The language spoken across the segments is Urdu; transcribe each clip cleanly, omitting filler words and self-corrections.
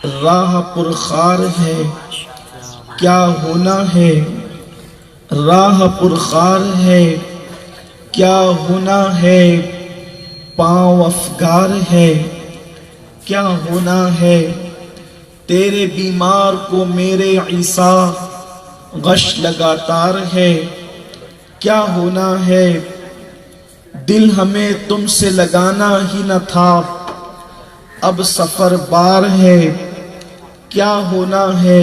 راہ پرخار ہے کیا ہونا ہے، راہ پرخار ہے کیا ہونا ہے، پاؤں افگار ہے کیا ہونا ہے، تیرے بیمار کو میرے عیسیٰ غش لگاتار ہے کیا ہونا ہے، دل ہمیں تم سے لگانا ہی نہ تھا اب سفر بار ہے کیا ہونا ہے،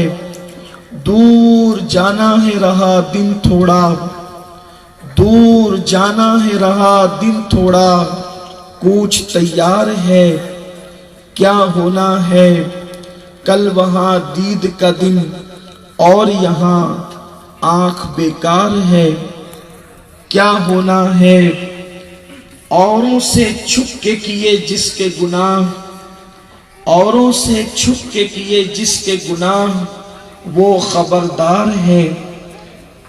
دور جانا ہے رہا دن تھوڑا، دور جانا ہے رہا دن تھوڑا، کوچ تیار ہے کیا ہونا ہے، کل وہاں دید کا دن اور یہاں آنکھ بیکار ہے کیا ہونا ہے، اوروں سے چھپ کے کیے جس کے گناہ، اوروں سے چھپ کے کیے جس کے گناہ، وہ خبردار ہے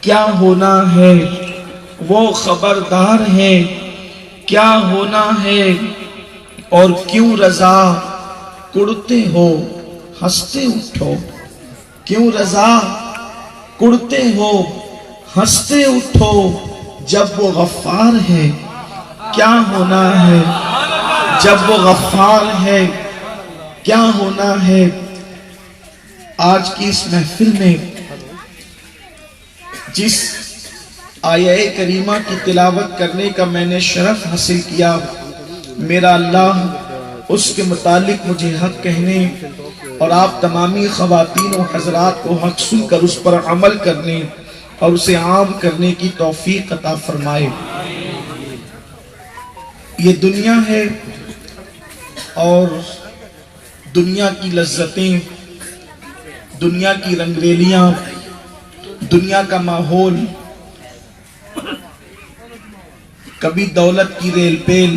کیا ہونا ہے، وہ خبردار ہے کیا ہونا ہے، اور کیوں رضا کڑتے ہو ہنستے اٹھو، کیوں رضا کڑتے ہو ہنستے اٹھو، جب وہ غفار ہے کیا ہونا ہے، جب وہ غفار ہے کیا ہونا ہے۔ آج کی اس محفل میں جس آیہ کریمہ کی تلاوت کرنے کا میں نے شرف حاصل کیا، میرا اللہ اس کے متعلق مجھے حق کہنے اور آپ تمامی خواتین و حضرات کو حق سن کر اس پر عمل کرنے اور اسے عام کرنے کی توفیق عطا فرمائے۔ یہ دنیا ہے اور دنیا کی لذتیں، دنیا کی رنگریلیاں، دنیا کا ماحول، کبھی دولت کی ریل پیل،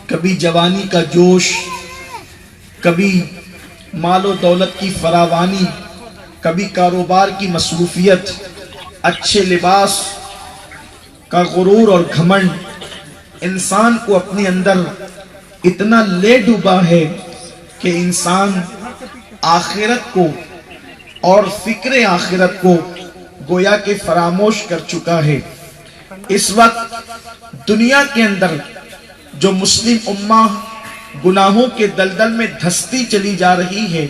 کبھی جوانی کا جوش، کبھی مال و دولت کی فراوانی، کبھی کاروبار کی مصروفیت، اچھے لباس کا غرور اور گھمنڈ انسان کو اپنے اندر اتنا لے ڈوبا ہے کہ انسان آخرت کو اور فکر آخرت کو گویا کہ فراموش کر چکا ہے۔ اس وقت دنیا کے اندر جو مسلم امہ گناہوں کے دلدل میں دھستی چلی جا رہی ہے،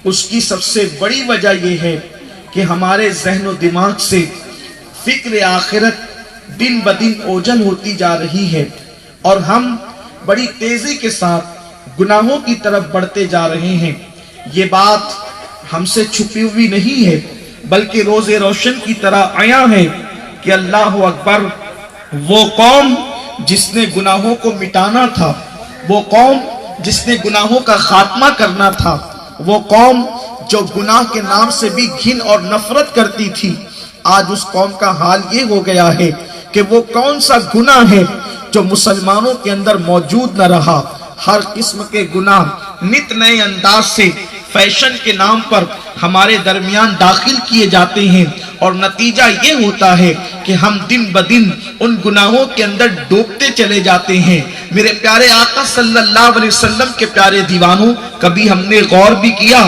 اس کی سب سے بڑی وجہ یہ ہے کہ ہمارے ذہن و دماغ سے فکر آخرت دن بدن اوجھل ہوتی جا رہی ہے، اور ہم بڑی تیزی کے ساتھ گناہوں کی طرف بڑھتے جا رہے ہیں۔ یہ بات ہم سے چھپی ہوئی نہیں ہے بلکہ روز روشن کی طرح عیاں ہے کہ اللہ اکبر، وہ قوم جس نے گناہوں کو مٹانا تھا، وہ قوم جس نے گناہوں کا خاتمہ کرنا تھا، وہ قوم جو گناہ کے نام سے بھی گھن اور نفرت کرتی تھی، آج اس قوم کا حال یہ ہو گیا ہے کہ وہ کون سا گناہ ہے جو مسلمانوں کے اندر موجود نہ رہا۔ ہر قسم کے گناہ نت نئے انداز سے فیشن کے نام پر ہمارے درمیان داخل کیے جاتے ہیں، اور نتیجہ یہ ہوتا ہے کہ ہم دن بدن ان گناہوں کے اندر ڈوبتے چلے جاتے ہیں۔ میرے پیارے آقا صلی اللہ علیہ وسلم کے پیارے دیوانوں، کبھی ہم نے غور بھی کیا،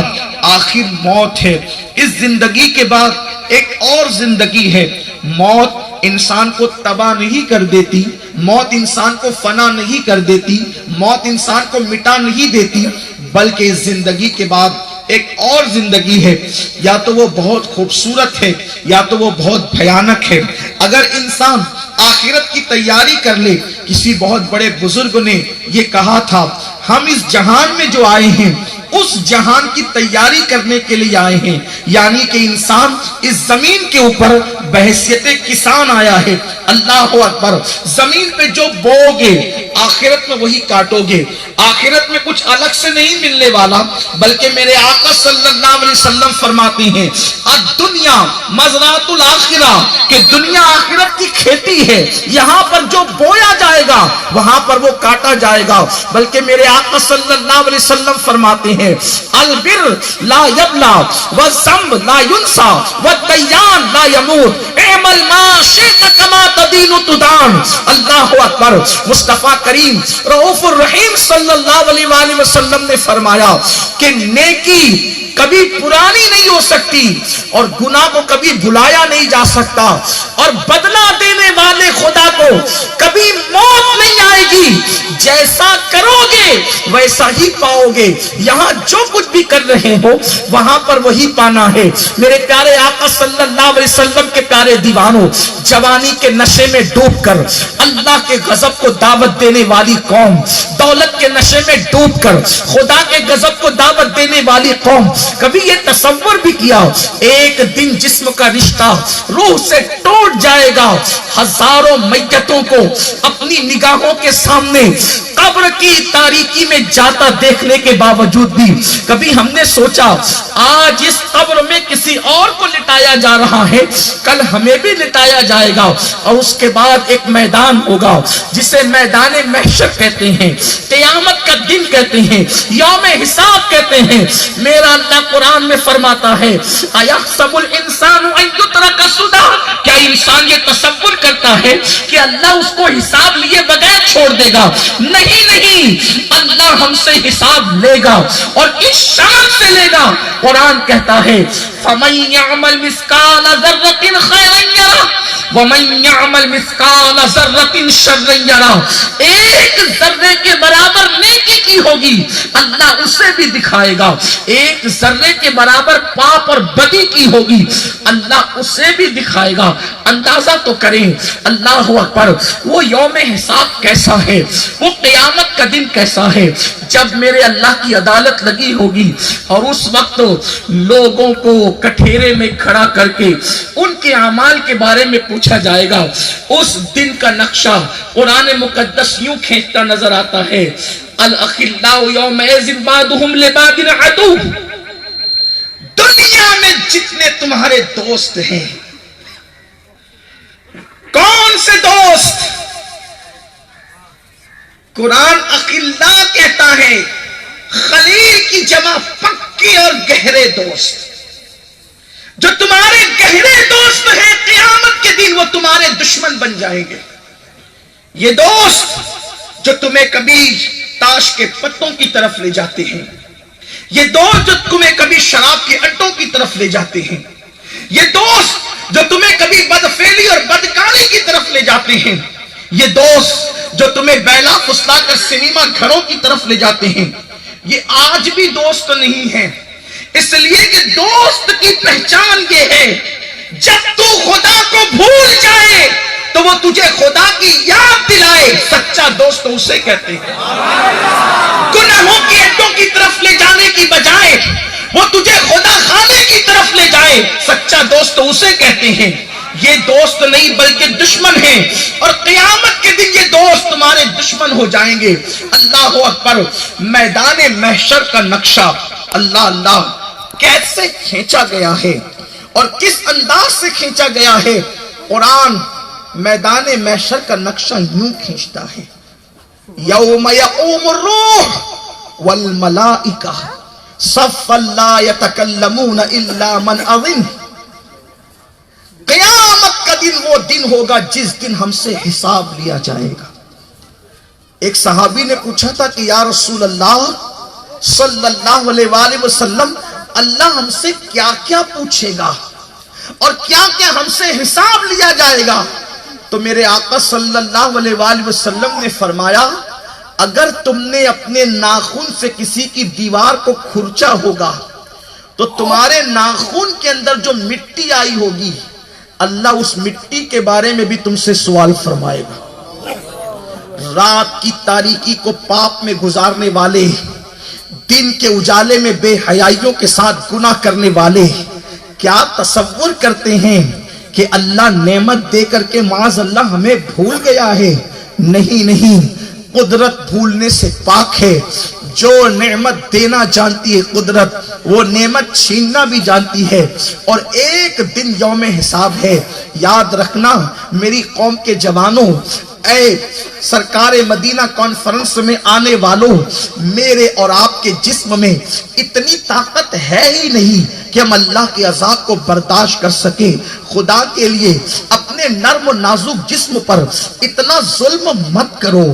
آخر موت ہے، اس زندگی کے بعد ایک اور زندگی ہے۔ موت انسان کو تباہ نہیں کر دیتی، موت انسان کو فنا نہیں کر دیتی، موت انسان کو مٹا نہیں دیتی، بلکہ اس زندگی کے بعد ایک اور زندگی ہے، یا تو وہ بہت خوبصورت ہے یا تو وہ بہت بھیانک ہے۔ اگر انسان آخرت کی تیاری کر لے، کسی بہت بڑے بزرگ نے یہ کہا تھا، ہم اس جہان میں جو آئے ہیں اس جہان کی تیاری کرنے کے لیے آئے ہیں، یعنی کہ انسان اس زمین کے اوپر بحیثیت کسان آیا ہے۔ اللہ اکبر، زمین پہ جو بو گے آخرت میں وہی کاٹو گے، آخرت میں کچھ الگ سے نہیں ملنے والا، بلکہ میرے آقا صلی اللہ علیہ وسلم فرماتے ہیں الدنیا مزرعۃ الآخرہ، کہ دنیا آخرت کی کھیتی ہے، یہاں پر جو بویا جائے گا وہاں پر وہ کاٹا جائے گا۔ بلکہ میرے آقا صلی اللہ علیہ وسلم فرماتے ہیں البر لا یبلا والذنب لا ینسا والدیان لا یموت اعمل ما شئت کما تدین تدان. اللہ اکبر. مصطفیٰ کریم رؤوف الرحیم صلی اللہ علیہ وآلہ وسلم نے فرمایا کہ نیکی کبھی پرانی نہیں ہو سکتی اور گناہ کو کبھی بھلایا نہیں جا سکتا، اور بدلہ دینے والے خدا کو کبھی موت نہیں آئے گی. جیسا کرو گے ویسا ہی پاؤ گے. یہاں جو کچھ بھی کر رہے ہو وہاں پر وہی پانا ہے. میرے پیارے آقا صلی اللہ علیہ وسلم کے پیارے دیوانوں، جوانی کے نشے میں ڈوب کر اللہ کے غضب کو دعوت دینے والی قوم، دولت کے نشے میں ڈوب کر خدا کے غضب کو دعوت دینے والی قوم، کبھی یہ تصور بھی کیا ایک دن جسم کا رشتہ روح سے ٹوٹ جائے گا؟ ہزاروں میتوں کو اپنی نگاہوں کے سامنے قبر کی تاریکی میں جاتا دیکھنے کے باوجود بھی کبھی ہم نے سوچا آج اس قبر میں کسی اور کو لٹایا جا رہا ہے، کل ہمیں بھی لٹایا جائے گا، اور اس کے بعد ایک میدان ہوگا جسے میدان محشر کہتے ہیں، قیامت کا دن کہتے ہیں، یوم حساب کہتے ہیں. میرا اللہ قرآن میں فرماتا ہے اَيَحْسَبُ الْإِنسَانُ أَن يُتْرَكَ سُدًى، کیا انسان یہ تصور کرتا ہے کہ اللہ اس کو حساب لیے بغیر چھوڑ دے گا؟ نہیں، اللہ ہم سے حساب لے گا اور اس شان سے لے گا. قرآن کہتا ہے فَمَن يَعْمَلْ مِثْقَالَ ذَرَّةٍ خَيْرًا يَرَهُ وَمَن يَعْمَلْ مِثْقَالَ ذَرَّةٍ شَرًّا يَرَهُ. ایک ذرے کے برابر نیکی کی ہوگی اللہ اسے بھی دکھائے گا، ایک ذرے کے برابر پاپ اور بدی کی ہوگی اللہ اسے بھی دکھائے گا. اندازہ تو کریں اللہ اکبر، وہ یوم حساب کیسا ہے، وہ قیامت کا دن کیسا ہے جب میرے اللہ کی عدالت لگی ہوگی اور اس وقت لوگوں کو کٹھیرے میں کھڑا کر کے ان کے اعمال کے بارے میں پوچھا جائے گا. اس دن کا نقشہ قرآن مقدس یوں کھینچتا نظر آتا ہے الاخلاء یومئذ بعضهم لبعض عدو. دنیا میں جتنے تمہارے دوست ہیں، کون سے دوست؟ قرآن اخلاء کہتا ہے خلیل کی جمع پکے اور گہرے دوست. جو تمہارے گہرے دوست ہیں قیامت کے دن وہ تمہارے دشمن بن جائیں گے. یہ دوست جو تمہیں کبھی تاش کے پتوں کی طرف لے جاتے ہیں، یہ دوست جو تمہیں کبھی شراب کے اڈوں کی طرف لے جاتے ہیں، یہ دوست جو تمہیں کبھی بدفعلی اور بدکاری کی طرف لے جاتے ہیں، یہ دوست جو تمہیں بیلا پھسلا کر سینما گھروں کی طرف لے جاتے ہیں، یہ آج بھی دوست نہیں ہیں. اس لیے کہ دوست کی پہچان یہ ہے جب تو خدا کو بھول جائے تو وہ تجھے خدا کی یاد دلائے. سچا دوست اسے کہتے ہیں. گناہوں کی اڈوں کی طرف لے جانے کی بجائے وہ تجھے خدا خانے کی طرف لے جائے، سچا دوست اسے کہتے ہیں. یہ دوست نہیں بلکہ دشمن ہیں، اور قیامت کے دن یہ دوست تمہارے دشمن ہو جائیں گے. اللہ اکبر. میدان محشر کا نقشہ اللہ کیسے کھینچا گیا ہے اور کس انداز سے کھینچا گیا ہے. قرآن میدان محشر کا نقشہ یوں کھینچتا ہے یوم یقوم الروح والملائکہ صفا لا یتکلمون الا من اذن. قیامت کا دن وہ دن ہوگا جس دن ہم سے حساب لیا جائے گا. ایک صحابی نے پوچھا تھا کہ یا رسول اللہ صلی اللہ علیہ وآلہ وسلم، اللہ ہم سے کیا کیا پوچھے گا اور کیا کیا ہم سے حساب لیا جائے گا؟ تو میرے آقا صلی اللہ علیہ وآلہ وسلم نے فرمایا اگر تم نے اپنے ناخن سے کسی کی دیوار کو کھرچا ہوگا تو تمہارے ناخن کے اندر جو مٹی آئی ہوگی اللہ اس مٹی کے بارے میں بھی تم سے سوال فرمائے گا. رات کی تاریکی کو پاپ میں گزارنے والے، دن کے اجالے میں بے حیائیوں کے ساتھ گناہ کرنے والے کیا تصور کرتے ہیں کہ اللہ نعمت دے کر کے معاذ اللہ ہمیں بھول گیا ہے؟ نہیں، قدرت بھولنے سے پاک ہے. جو نعمت دینا جانتی ہے قدرت، وہ نعمت چھیننا بھی جانتی ہے. اور ایک دن یوم حساب ہے. یاد رکھنا میری قوم کے جوانوں، اے سرکار مدینہ کانفرنس میں آنے والوں، میرے اور آپ کے جسم میں اتنی طاقت ہے ہی نہیں کہ ہم اللہ کے عذاب کو برداشت کر سکیں۔ خدا کے لیے اپنے نرم و نازک جسم پر اتنا ظلم مت کرو،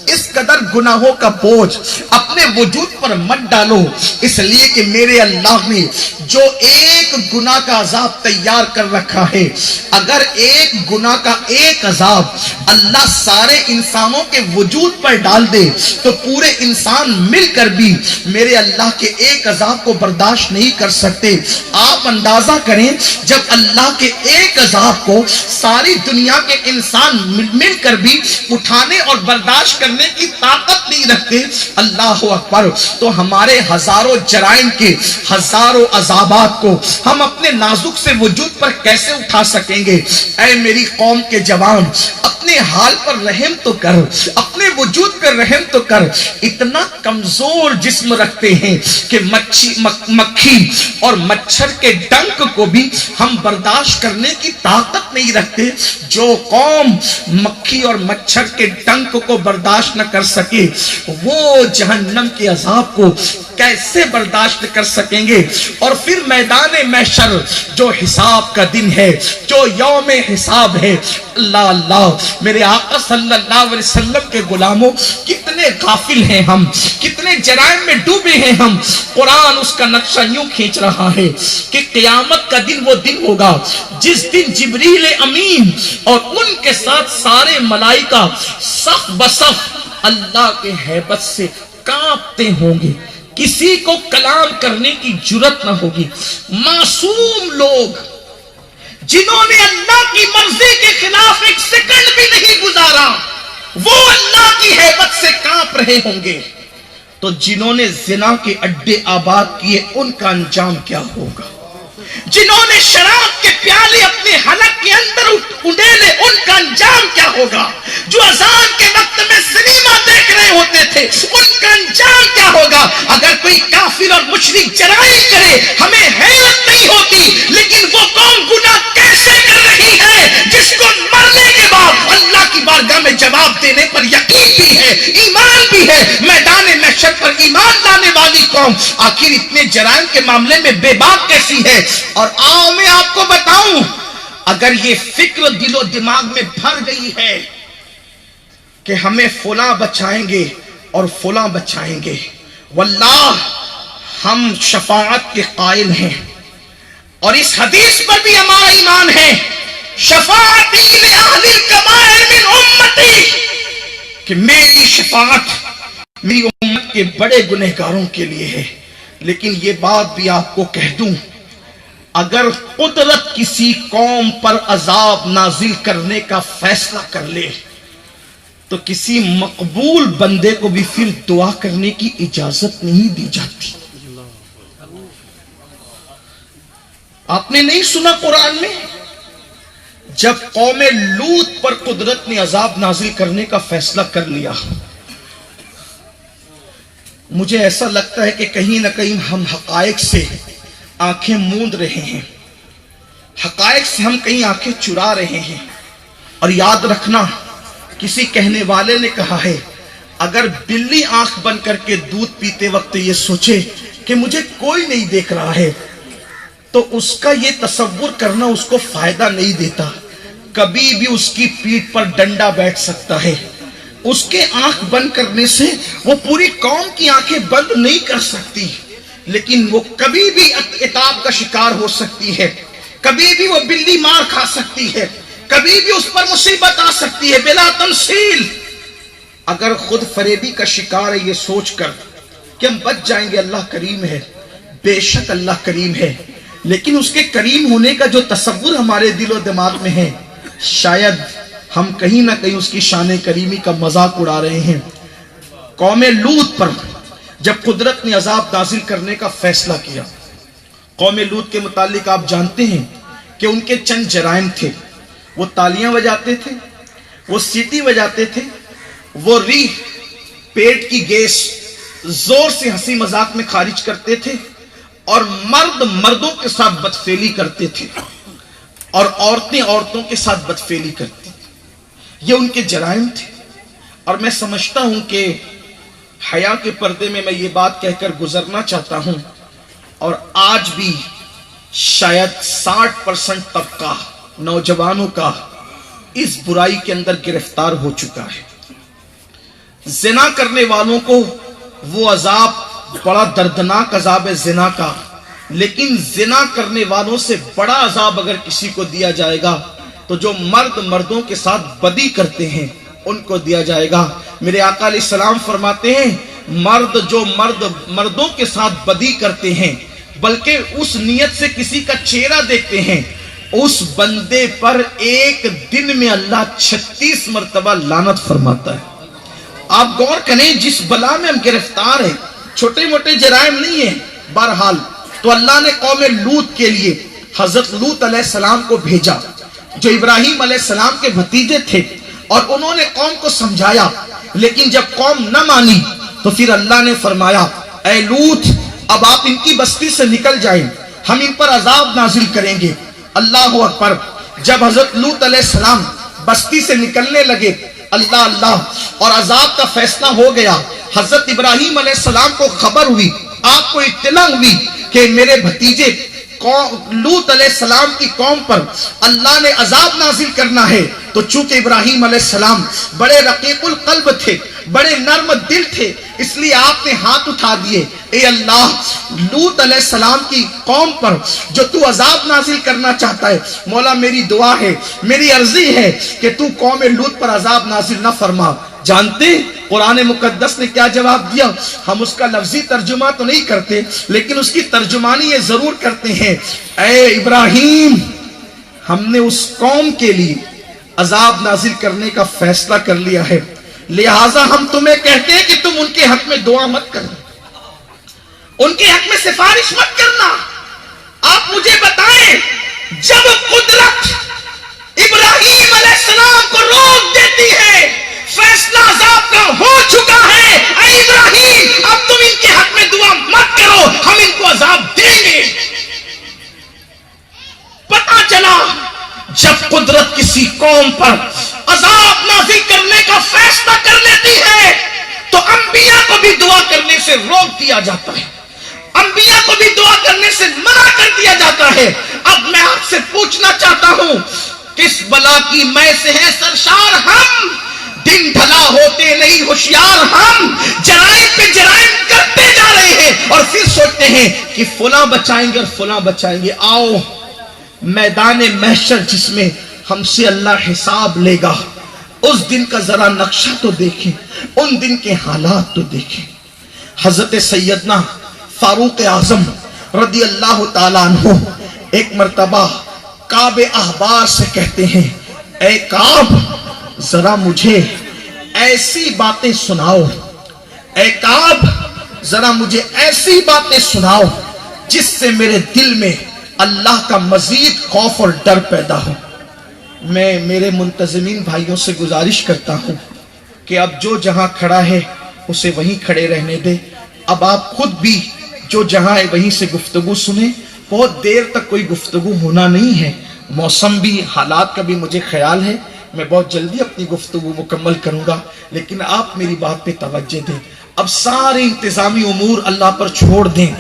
اس قدر گناہوں کا بوجھ اپنے وجود پر مت ڈالو، اس لیے کہ میرے اللہ نے جو ایک گناہ کا عذاب تیار کر رکھا ہے، اگر ایک گناہ کا ایک عذاب اللہ سارے انسانوں کے وجود پر ڈال دے تو پورے انسان مل کر بھی میرے اللہ کے ایک عذاب کو برداشت نہیں کر سکتے۔ آپ اندازہ کریں، جب اللہ کے ایک عذاب کو ساری دنیا کے انسان مل کر بھی اٹھانے اور برداشت کرنے کی طاقت نہیں رکھتے، اللہ اکبر، تو ہمارے ہزاروں جرائم کے ہزاروں عذابات کو ہم اپنے نازک سے وجود پر کیسے اٹھا سکیں گے؟ اے میری قوم کے جوان، اپنے حال پر رحم تو کر، اپنے وجود پر رحم تو کر۔ اتنا کمزور جسم رکھتے ہیں کہ مکھی اور مچھر کے ڈنک کو بھی ہم برداشت کرنے کی طاقت نہیں رکھتے۔ جو قوم مکھی اور مچھر کے ڈنک کو برداشت نہ کر سکے، وہ جہنم کے عذاب کو کیسے برداشت کر سکیں گے؟ اور پھر میدان محشر جو حساب کا دن ہے، جو یوم حساب ہے، اللہ اللہ، میرے آقا صلی اللہ علیہ وسلم کے غلاموں، کتنے غافل ہیں ہم، کتنے جرائم میں ڈوبے ہیں ہم۔ قرآن اس کا نقشہ یوں کھینچ رہا ہے کہ قیامت کا دن وہ دن ہوگا جس دن جبریل امین اور ان کے ساتھ سارے ملائکہ صف بصف اللہ کے ہیبت سے کانپتے ہوں گے، کسی کو کلام کرنے کی جرت نہ ہوگی۔ معصوم لوگ جنہوں نے اللہ کی مرضی کے خلاف ایک سیکنڈ بھی نہیں گزارا، وہ اللہ کی ہیبت سے کانپ رہے ہوں گے۔ تو جنہوں نے زنا کے اڈے آباد کیے، ان کا انجام کیا ہوگا؟ جنہوں نے شراب کے پیالے اپنے حلق کے اندر اڈیلے، ان کا انجام کیا ہوگا؟ جو اذان کے وقت میں سنیما دیکھ رہے ہوتے تھے، ان کا انجام کیا ہوگا؟ اگر کوئی کافر اور مشرک جرائم کرے، ہمیں حیرت نہیں ہوتی، لیکن وہ قوم گناہ کیسے کر رہی ہے جس کو مرنے کے بعد اللہ کی بارگاہ میں جواب دینے پر یقین بھی ہے، ایمان بھی ہے، میدان محشر پر ایمان لانے والی قوم آخر اتنے جرائم کے معاملے میں بے باک کیسی ہے؟ اور آؤ میں آپ کو بتاؤں، اگر یہ فکر دل و دماغ میں بھر گئی ہے کہ ہمیں فلاں بچائیں گے اور فلاں بچائیں گے، واللہ ہم شفاعت کے قائل ہیں، اور اس حدیث پر بھی ہمارا ایمان ہے، شفاعتی لأہل الکبائر من امتی، کہ میری شفاعت میری امت کے بڑے گنہگاروں کے لیے ہے۔ لیکن یہ بات بھی آپ کو کہہ دوں، اگر قدرت کسی قوم پر عذاب نازل کرنے کا فیصلہ کر لے تو کسی مقبول بندے کو بھی پھر دعا کرنے کی اجازت نہیں دی جاتی۔ آپ نے نہیں سنا قرآن میں جب قوم لوط پر قدرت نے عذاب نازل کرنے کا فیصلہ کر لیا؟ مجھے ایسا لگتا ہے کہ کہیں نہ کہیں ہم حقائق سے آنکھیں موند رہے ہیں، حقائق سے ہم کہیں آنکھیں چرا رہے ہیں۔ اور یاد رکھنا، کسی کہنے والے نے کہا ہے، اگر بلی آنکھ بند کر کے دودھ پیتے وقت یہ سوچے کہ مجھے کوئی نہیں دیکھ رہا ہے تو اس کا یہ تصور کرنا اس کو فائدہ نہیں دیتا۔ کبھی بھی اس کی پیٹھ پر ڈنڈا بیٹھ سکتا ہے، اس کے آنکھ بند کرنے سے وہ پوری قوم کی آنکھیں بند نہیں کر سکتی، لیکن وہ کبھی بھی عتاب کا شکار ہو سکتی ہے، کبھی بھی وہ بلی مار کھا سکتی ہے، کبھی بھی اس پر مصیبت آ سکتی ہے بلا تمثیل۔ اگر خود فریبی کا شکار ہے یہ سوچ کر کہ ہم بچ جائیں گے، اللہ کریم ہے، بے شک اللہ کریم ہے، لیکن اس کے کریم ہونے کا جو تصور ہمارے دل و دماغ میں ہے، شاید ہم کہیں نہ کہیں اس کی شان کریمی کا مذاق اڑا رہے ہیں۔ قوم لوط پر جب قدرت نے عذاب نازل کرنے کا فیصلہ کیا، قوم لوط کے متعلق آپ جانتے ہیں کہ ان کے چند جرائم تھے۔ وہ تالیاں بجاتے تھے، وہ سیٹی بجاتے تھے، وہ ریح پیٹ کی گیس زور سے ہنسی مذاق میں خارج کرتے تھے، اور مرد مردوں کے ساتھ بدفعلی کرتے تھے، اور عورتیں عورتوں کے ساتھ بدفعلی کرتی تھی۔ یہ ان کے جرائم تھے. اور میں سمجھتا ہوں کہ حیا کے پردے میں یہ بات کہہ کر گزرنا چاہتا ہوں، اور آج بھی شاید 60% طبقہ نوجوانوں کا اس برائی کے اندر گرفتار ہو چکا ہے. زنا کرنے والوں کو وہ عذاب بڑا دردناک عذاب ہے زنا کا، لیکن زنا کرنے والوں سے بڑا عذاب اگر کسی کو دیا جائے گا تو جو مرد مردوں کے ساتھ بدی کرتے ہیں ان کو دیا جائے گا. میرے آقا علیہ السلام فرماتے ہیں جو مردوں کے ساتھ بدی کرتے ہیں بلکہ اس نیت سے کسی کا چہرہ دیکھتے ہیں، اس بندے پر ایک دن میں اللہ 36 مرتبہ لعنت فرماتا ہے. آپ غور کریں جس بلا میں ہم گرفتار ہیں، چھوٹے موٹے جرائم نہیں ہیں. بہرحال تو اللہ نے قوم لوط کے لیے حضرت لوط علیہ السلام کو بھیجا جو ابراہیم علیہ السلام کے بھتیجے تھے، اور انہوں نے قوم کو سمجھایا، لیکن جب قوم نہ مانی تو پھر اللہ نے فرمایا اے لوط اب آپ ان کی بستی سے نکل جائیں، ہم ان پر عذاب نازل کریں گے. اللہ اکبر. جب حضرت لوط علیہ السلام بستی سے نکلنے لگے اللہ اور عذاب کا فیصلہ ہو گیا، حضرت ابراہیم علیہ السلام کو خبر ہوئی، آپ کو اطلاع ہوئی کہ میرے بھتیجے لوط علیہ السلام کی قوم پر اللہ نے عذاب نازل کرنا ہے. تو چونکہ ابراہیم علیہ السلام بڑے رقیق القلب تھے، بڑے نرم دل تھے، اس لیے آپ نے ہاتھ اٹھا دیے، اے اللہ لوط علیہ السلام کی قوم پر جو تو عذاب نازل کرنا چاہتا ہے، مولا میری دعا ہے، میری عرضی ہے کہ تو قوم لوط پر عذاب نازل نہ فرما. جانتے قرآن مقدس نے کیا جواب دیا؟ ہم اس کا لفظی ترجمہ تو نہیں کرتے لیکن اس کی ترجمانی یہ ضرور کرتے ہیں، اے ابراہیم ہم نے اس قوم کے لیے عذاب نازل کرنے کا فیصلہ کر لیا ہے، لہٰذا ہم تمہیں کہتے ہیں کہ تم ان کے حق میں دعا مت کرنا، ان کے حق میں سفارش مت کرنا. آپ مجھے بتائیں جب قدرت ابراہیم علیہ السلام کو روک دیتی ہے، فیصلہ عذاب کا ہو چکا ہے، اے ابراہیم اب تم ان کے حق میں دعا مت کرو، ہم ان کو عذاب دیں گے. پتہ چلا جب قدرت کسی قوم پر عذاب نازل کرنے کا فیصلہ کر لیتی ہے تو انبیاء کو بھی دعا کرنے سے روک دیا جاتا ہے، انبیاء کو بھی دعا کرنے سے منع کر دیا جاتا ہے. اب میں آپ سے پوچھنا چاہتا ہوں کس بلا کی میں سے ہے سرشار ہم؟ دن بھلا ہوتے نہیں ہوشیار ہم، جرائم پہ جرائم کرتے جا رہے ہیں اور پھر سوچتے ہیں کہ فلاں بچائیں گے اور فلاں بچائیں گے. آؤ میدان محشر جس میں ہم سے اللہ حساب لے گا اس دن کا ذرا نقشہ تو دیکھیں، ان دن کے حالات تو دیکھیں. حضرت سیدنا فاروق اعظم رضی اللہ تعالیٰ عنہ ایک مرتبہ کعب احبار سے کہتے ہیں اے کعب ذرا مجھے ایسی باتیں سناؤ، اے کعب ذرا مجھے ایسی باتیں سناؤ جس سے میرے دل میں اللہ کا مزید خوف اور ڈر پیدا ہو. میں میرے منتظمین بھائیوں سے گزارش کرتا ہوں کہ اب جو جہاں کھڑا ہے اسے وہیں کھڑے رہنے دے. اب آپ خود بھی جو جہاں ہے وہیں سے گفتگو سنیں، بہت دیر تک کوئی گفتگو ہونا نہیں ہے، موسم بھی حالات کا بھی مجھے خیال ہے، میں بہت جلدی اپنی گفتگو مکمل کروں گا، لیکن آپ میری بات پہ توجہ دیں. اب سارے انتظامی امور اللہ پر چھوڑ دیں،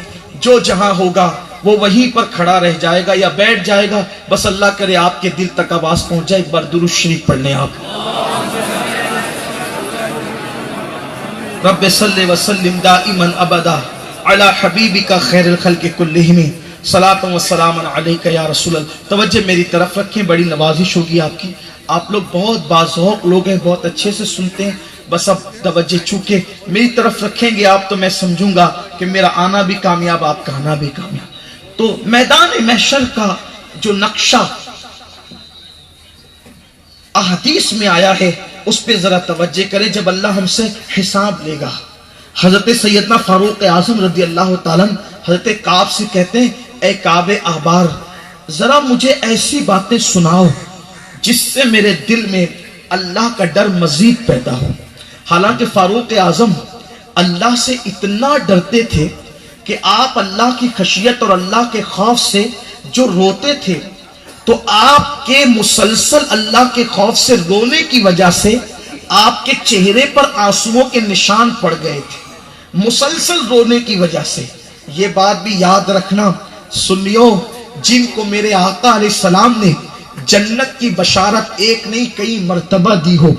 جو جہاں ہوگا وہ وہیں پر کھڑا رہ جائے گا یا بیٹھ جائے گا، بس اللہ کرے آپ کے دل تک آواز پہنچ جائے. ایک بار درود شریف پڑھ لیں آپ. رب صلی وسلم دائما ابدا علی حبیبک خیر الخلق کلہم صلاۃ و سلام علیک یا رسول اللہ. توجہ میری طرف رکھیں، بڑی نوازش ہوگی آپ کی. آپ لوگ بہت باذوق لوگ ہیں، بہت اچھے سے سنتے ہیں، بس اب توجہ چونکہ میری طرف رکھیں گے آپ تو میں سمجھوں گا کہ میرا آنا بھی کامیاب، آپ کا آنا بھی کامیاب. تو میدان محشر کا جو نقشہ احادیث میں آیا ہے اس پہ ذرا توجہ کریں. جب اللہ ہم سے حساب لے گا، حضرت سیدنا فاروق اعظم رضی اللہ تعالیٰ حضرت کعب سے کہتے ہیں اے کعب احبار ذرا مجھے ایسی باتیں سناؤ جس سے میرے دل میں اللہ کا ڈر مزید پیدا ہو. حالانکہ فاروق اعظم اللہ سے اتنا ڈرتے تھے کہ آپ اللہ کی خشیت اور اللہ کے خوف سے جو روتے تھے تو آپ کے مسلسل اللہ کے خوف سے رونے کی وجہ سے آپ کے چہرے پر آنسوؤں کے نشان پڑ گئے تھے، مسلسل رونے کی وجہ سے۔ یہ بات بھی یاد رکھنا سنیو، جن کو میرے آقا علیہ السلام نے جنت کی بشارت ایک نہیں کئی مرتبہ دی ہو،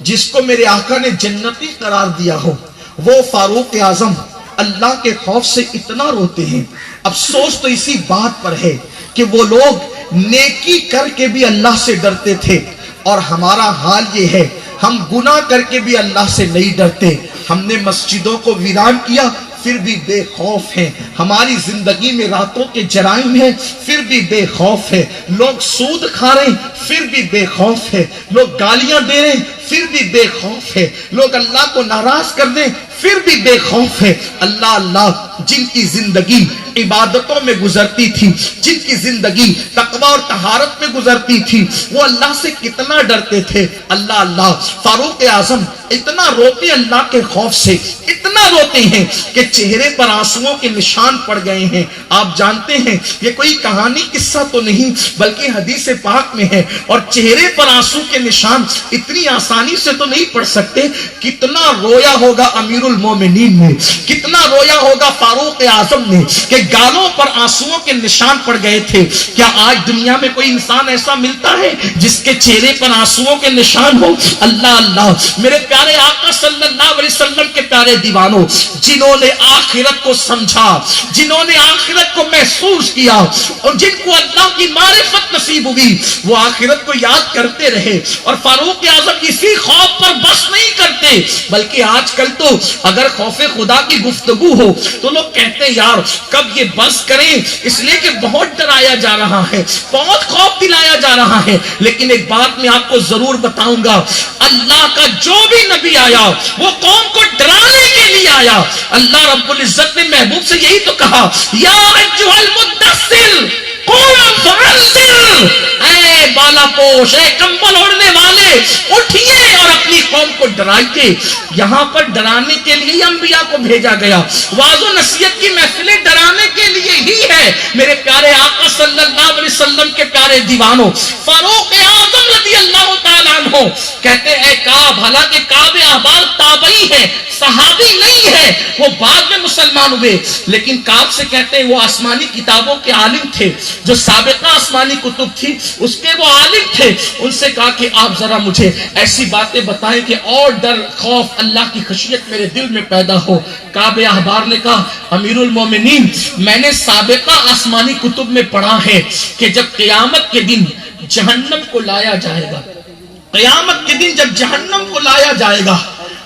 جس کو میرے آقا نے جنتی قرار دیا ہو، وہ فاروق اعظم اللہ کے خوف سے اتنا روتے ہیں۔ افسوس تو اسی بات پر ہے کہ وہ لوگ نیکی کر کے بھی اللہ سے ڈرتے تھے، اور ہمارا حال یہ ہے ہم گناہ کر کے بھی اللہ سے نہیں ڈرتے۔ ہم نے مسجدوں کو ویران کیا پھر بھی بے خوف ہیں، ہماری زندگی میں راتوں کے جرائم ہیں پھر بھی بے خوف ہے، لوگ سود کھا رہے ہیں پھر بھی بے خوف ہے، لوگ گالیاں دے رہے ہیں پھر بھی بے خوف ہے، لوگ اللہ کو ناراض کر دیں پھر بھی بے خوف ہے۔ اللہ اللہ، جن کی زندگی عبادتوں میں گزرتی تھی، جن کی زندگی تقوی اور طہارت میں گزرتی تھی، وہ اللہ سے کتنا ڈرتے تھے۔ اللہ اللہ، فاروق اعظم اتنا روتے اللہ کے خوف سے، اتنا روتے ہیں کہ چہرے پر آنسوؤں کے نشان پڑ گئے ہیں۔ آپ جانتے ہیں یہ کوئی کہانی قصہ تو نہیں بلکہ حدیث پاک میں ہے، اور چہرے پر آنسو کے نشان اتنی آسانی سے تو نہیں پڑ سکتے۔ کتنا رویا ہوگا امیر المومنین نے، کتنا رویا ہوگا فاروق اعظم نے کہ گالوں پر آنسوؤں کے نشان پڑ گئے تھے۔ کیا آج دنیا میں کوئی انسان ایسا ملتا ہے جس کے چہرے پر آنسوؤں کے نشان ہو؟ اللہ اللہ، میرے پیارے آقا صلی اللہ علیہ وسلم کے پیارے دیوانوں، جنہوں نے آخرت کو سمجھا، جنہوں نے آخرت کو محسوس کیا، اور جن کو اللہ کی معرفت نصیب ہوئی، وہ آخرت کو یاد کرتے رہے۔ اور فاروق اعظم اسی خوف پر بس نہیں کرتے، بلکہ آج کل تو اگر خوف خدا کی گفتگو ہو تو لوگ کہتے ہیں یار کب یہ بس کریں، اس لیے کہ بہت ڈرایا جا رہا ہے، بہت خوف دلایا جا رہا ہے۔ لیکن ایک بات میں آپ کو ضرور بتاؤں گا، اللہ کا جو بھی نبی آیا وہ قوم کو ڈرانے کے لیے آیا۔ اللہ رب العزت نے محبوب سے یہی تو کہا، یا ایھا المدثر قم فانذر، اے بالا پوش، اے کمبل اوڑھنے والے، اٹھیے اور اپنی قوم کو ڈرائیے۔ یہاں پر ڈرانے کے لیے انبیاء کو بھیجا گیا، واعظ و نصیحت کی محفلیں ڈرانے کے لیے ہی ہے۔ میرے پیارے آقا صلی اللہ علیہ وسلم کے پیارے دیوانوں، فاروق اعظم رضی اللہ تعالیٰ عنہ کہتے ہیں اے کعب، حالانکہ کعب احبار تابعی ہے، صحابی نہیں ہے، وہ بعد میں مسلمان ہوئے، لیکن کعب سے کہتے ہیں وہ آسمانی کتابوں کے عالم تھے، جو سابقہ آسمانی کتب تھی اس کے وہ عالم تھے۔ ان سے کہا کہ آپ ذرا مجھے ایسی باتیں بتائیں کہ اور ڈر، خوف، اللہ کی خشیت میرے دل میں پیدا ہو۔ کعب احبار نے کہا امیر المومنین، میں نے سابقہ آسمانی کتب میں پڑھا ہے کہ جب قیامت کے دن جہنم کو لایا جائے گا، قیامت کے دن جب جہنم کو لایا جائے گا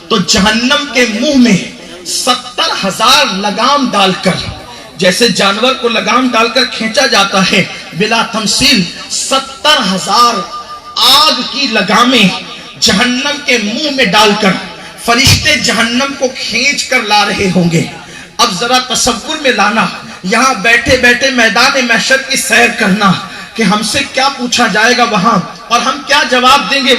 تو جہنم کے منہ میں 70,000 لگام ڈال کر، جیسے جانور کو لگام ڈال کر کھینچا جاتا ہے بلا تمثیل، 70,000 آگ کی لگامیں جہنم کے منہ میں ڈال کر فرشتے جہنم کو کھینچ کر لا رہے ہوں گے۔ اب ذرا تصور میں لانا، یہاں بیٹھے بیٹھے میدان محشر کی سیر کرنا کہ ہم سے کیا پوچھا جائے گا وہاں، اور ہم کیا جواب دیں گے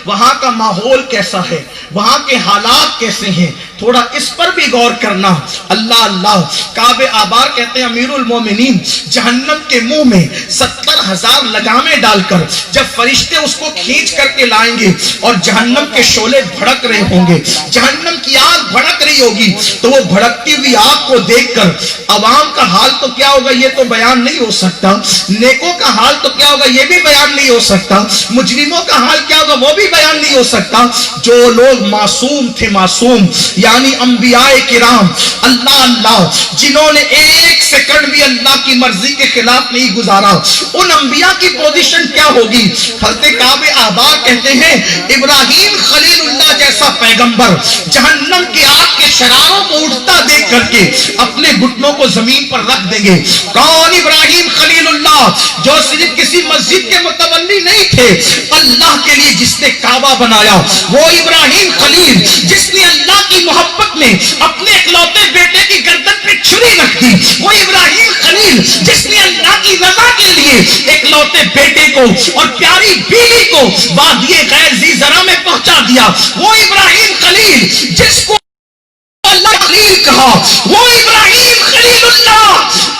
وہاں کا ماحول کیسا ہے، وہاں کے حالات کیسے ہیں، تھوڑا اس پر بھی غور کرنا۔ اللہ اللہ، کعب احبار کہتے ہیں امیر المومنین، جہنم کے منہ میں 70,000 لگامیں ڈال کر جب فرشتے اس کو کھینچ کر کے لائیں گے اور جہنم کے شعلے بھڑک رہے ہوں گے، جہنم کی آگ بھڑک رہی ہوگی، تو وہ بھڑکتی ہوئی آگ کو دیکھ کر عوام کا حال تو کیا ہوگا یہ تو بیان نہیں ہو سکتا، نیکوں کا حال تو کیا ہوگا یہ بھی بیان نہیں ہو سکتا، مجرموں کا حال کیا ہوگا وہ بھی بیان نہیں ہو سکتا۔ جو لوگ معصوم تھے، معصوم یعنی انبیاء کرام، اللہ اللہ، جنہوں نے ایک سیکنڈ بھی اللہ کی مرضی کے خلاف نہیں گزارا، ان انبیاء کی پوزیشن کیا ہوگی؟ حضرت کعب احبار کہتے ہیں ابراہیم خلیل اللہ جیسا پیغمبر جہنم کی آگ کے شراروں کو اٹھتا دیکھ کر کے اپنے گھٹنوں کو زمین پر رکھ دیں گے۔ کون ابراہیم خلیل اللہ؟ جو صرف کسی مسجد کے متولی نہیں تھے، اللہ کے لیے جس نے کعبہ بنایا، وہ ابراہیم خلیل جس نے اللہ کی محبت میں اپنے اکلوتے بیٹے کی گردن پہ چھری رکھ دی، وہ ابراہیم خلیل جس نے اللہ کی رضا کے لیے اکلوتے بیٹے کو اور پیاری بیوی کو وادی غیر ذی زرع میں پہنچا دیا، وہ ابراہیم خلیل جس کو اللہ خلیل کہا، وہ ابراہیم خلیل اللہ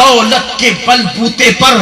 دولت کے بل بوتے پر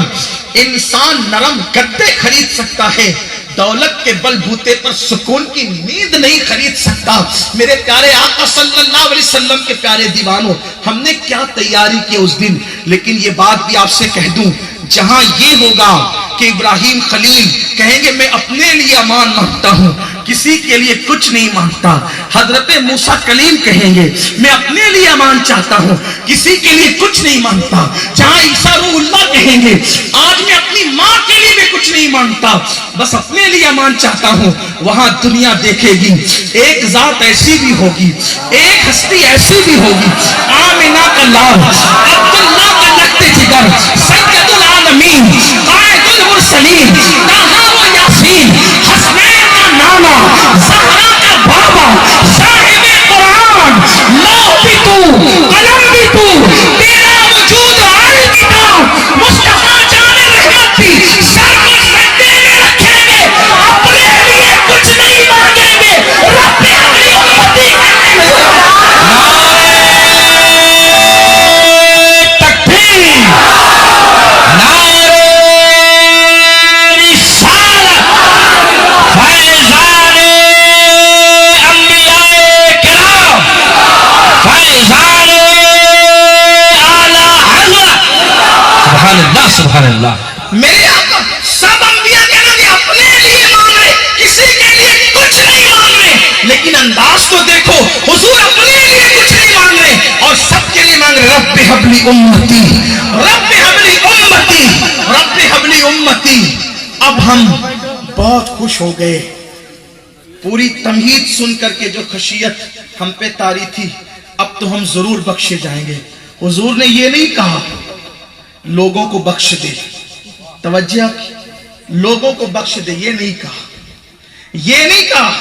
انسان نرم گدے خرید سکتا ہے، دولت کے بل بوتے پر سکون کی نیند نہیں خرید سکتا۔ میرے پیارے آقا صلی اللہ علیہ وسلم کے پیارے دیوانوں، ہم نے کیا تیاری کی اس دن، لیکن یہ بات بھی آپ سے کہہ دوں، جہاں یہ ہوگا کہ ابراہیم خلیل کہیں گے میں اپنے لیے امان مانگتا ہوں، کسی کے لیے کچھ نہیں مانگتا، حضرت موسیٰ کلیم کہیں گے میں اپنے لیے امان چاہتا ہوں، کسی کے لیے کچھ نہیں مانگتا، جہاں عیسیٰ روح اللہ کہیں گے آج میں اپنی ماں کے لیے بھی کچھ نہیں مانگتا، بس اپنے لیے امان چاہتا ہوں، وہاں دنیا دیکھے گی ایک ذات ایسی بھی ہوگی، ایک ہستی ایسی بھی ہوگی، آمنہ کا لال، عبداللہ کا لخت جگر، سید العالمین، قائد المرسلین، طٰہٰ و یاسین، حسنین کا نانا، زہرا کا بابا، صاحب قرآن، لوح بھی تو، قلم بھی تو، تیرا وجود الکتاب، مصطفیٰ جان رحمت بھی، سر کو سجدے میں رکھیں گے، اپنے لیے کچھ نہیں مانگیں گے، رب اپنی امتی کریں گے۔ تکبیر، نعرہ رسالت، فیضان انبیاء کرام، فیضان اعلیٰ حضرت، سبحان اللہ سبحان اللہ۔ میرے آقا سب انبیاء کہنا کہ اپنے لیے مانگ رہے، کسی کے لیے کچھ نہیں مانگ رہے، لیکن انداز تو دیکھو، حضور اپنے لیے کچھ نہیں مانگ رہے اور سب کے لیے مانگ رہے، رب حبلی امتی، رب حبلی امتی، رب حبلی امتی۔ اب ہم بہت خوش ہو گئے، پوری تمہید سن کر کے جو خشیت ہم پہ طاری تھی، اب تو ہم ضرور بخشے جائیں گے۔ حضور نے یہ نہیں کہا لوگوں کو بخش دے، توجہ کی، لوگوں کو بخش دے، یہ نہیں کہا، یہ نہیں کہا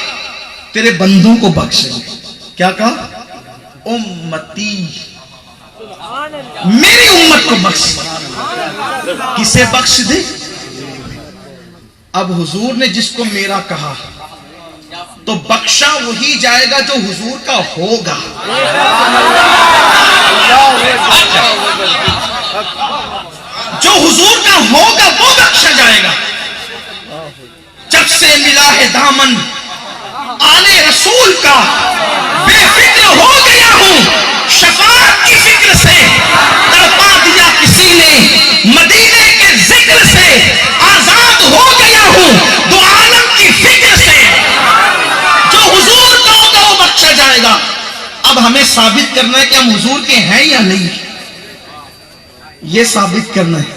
تیرے بندوں کو بخش دے، کیا کہا؟ امتی، میری امت کو بخش دے۔ کسے بخش دے؟ اب حضور نے جس کو میرا کہا تو بخشا وہی جائے گا جو حضور کا ہوگا۔ جو حضور کا ہوگا وہ بخشا جائے گا۔ جب سے ملا ہے دامن آل رسول کا، بے فکر ہو گیا ہوں شفاعت کی فکر سے، تڑپا دیا کسی نے مدینے کے ذکر سے، آزاد ہو گیا ہوں دو عالم کی فکر سے۔ جو حضور کا ہوگا وہ بخشا جائے گا۔ اب ہمیں ثابت کرنا ہے کہ ہم حضور کے ہیں یا نہیں، یہ ثابت کرنا ہے۔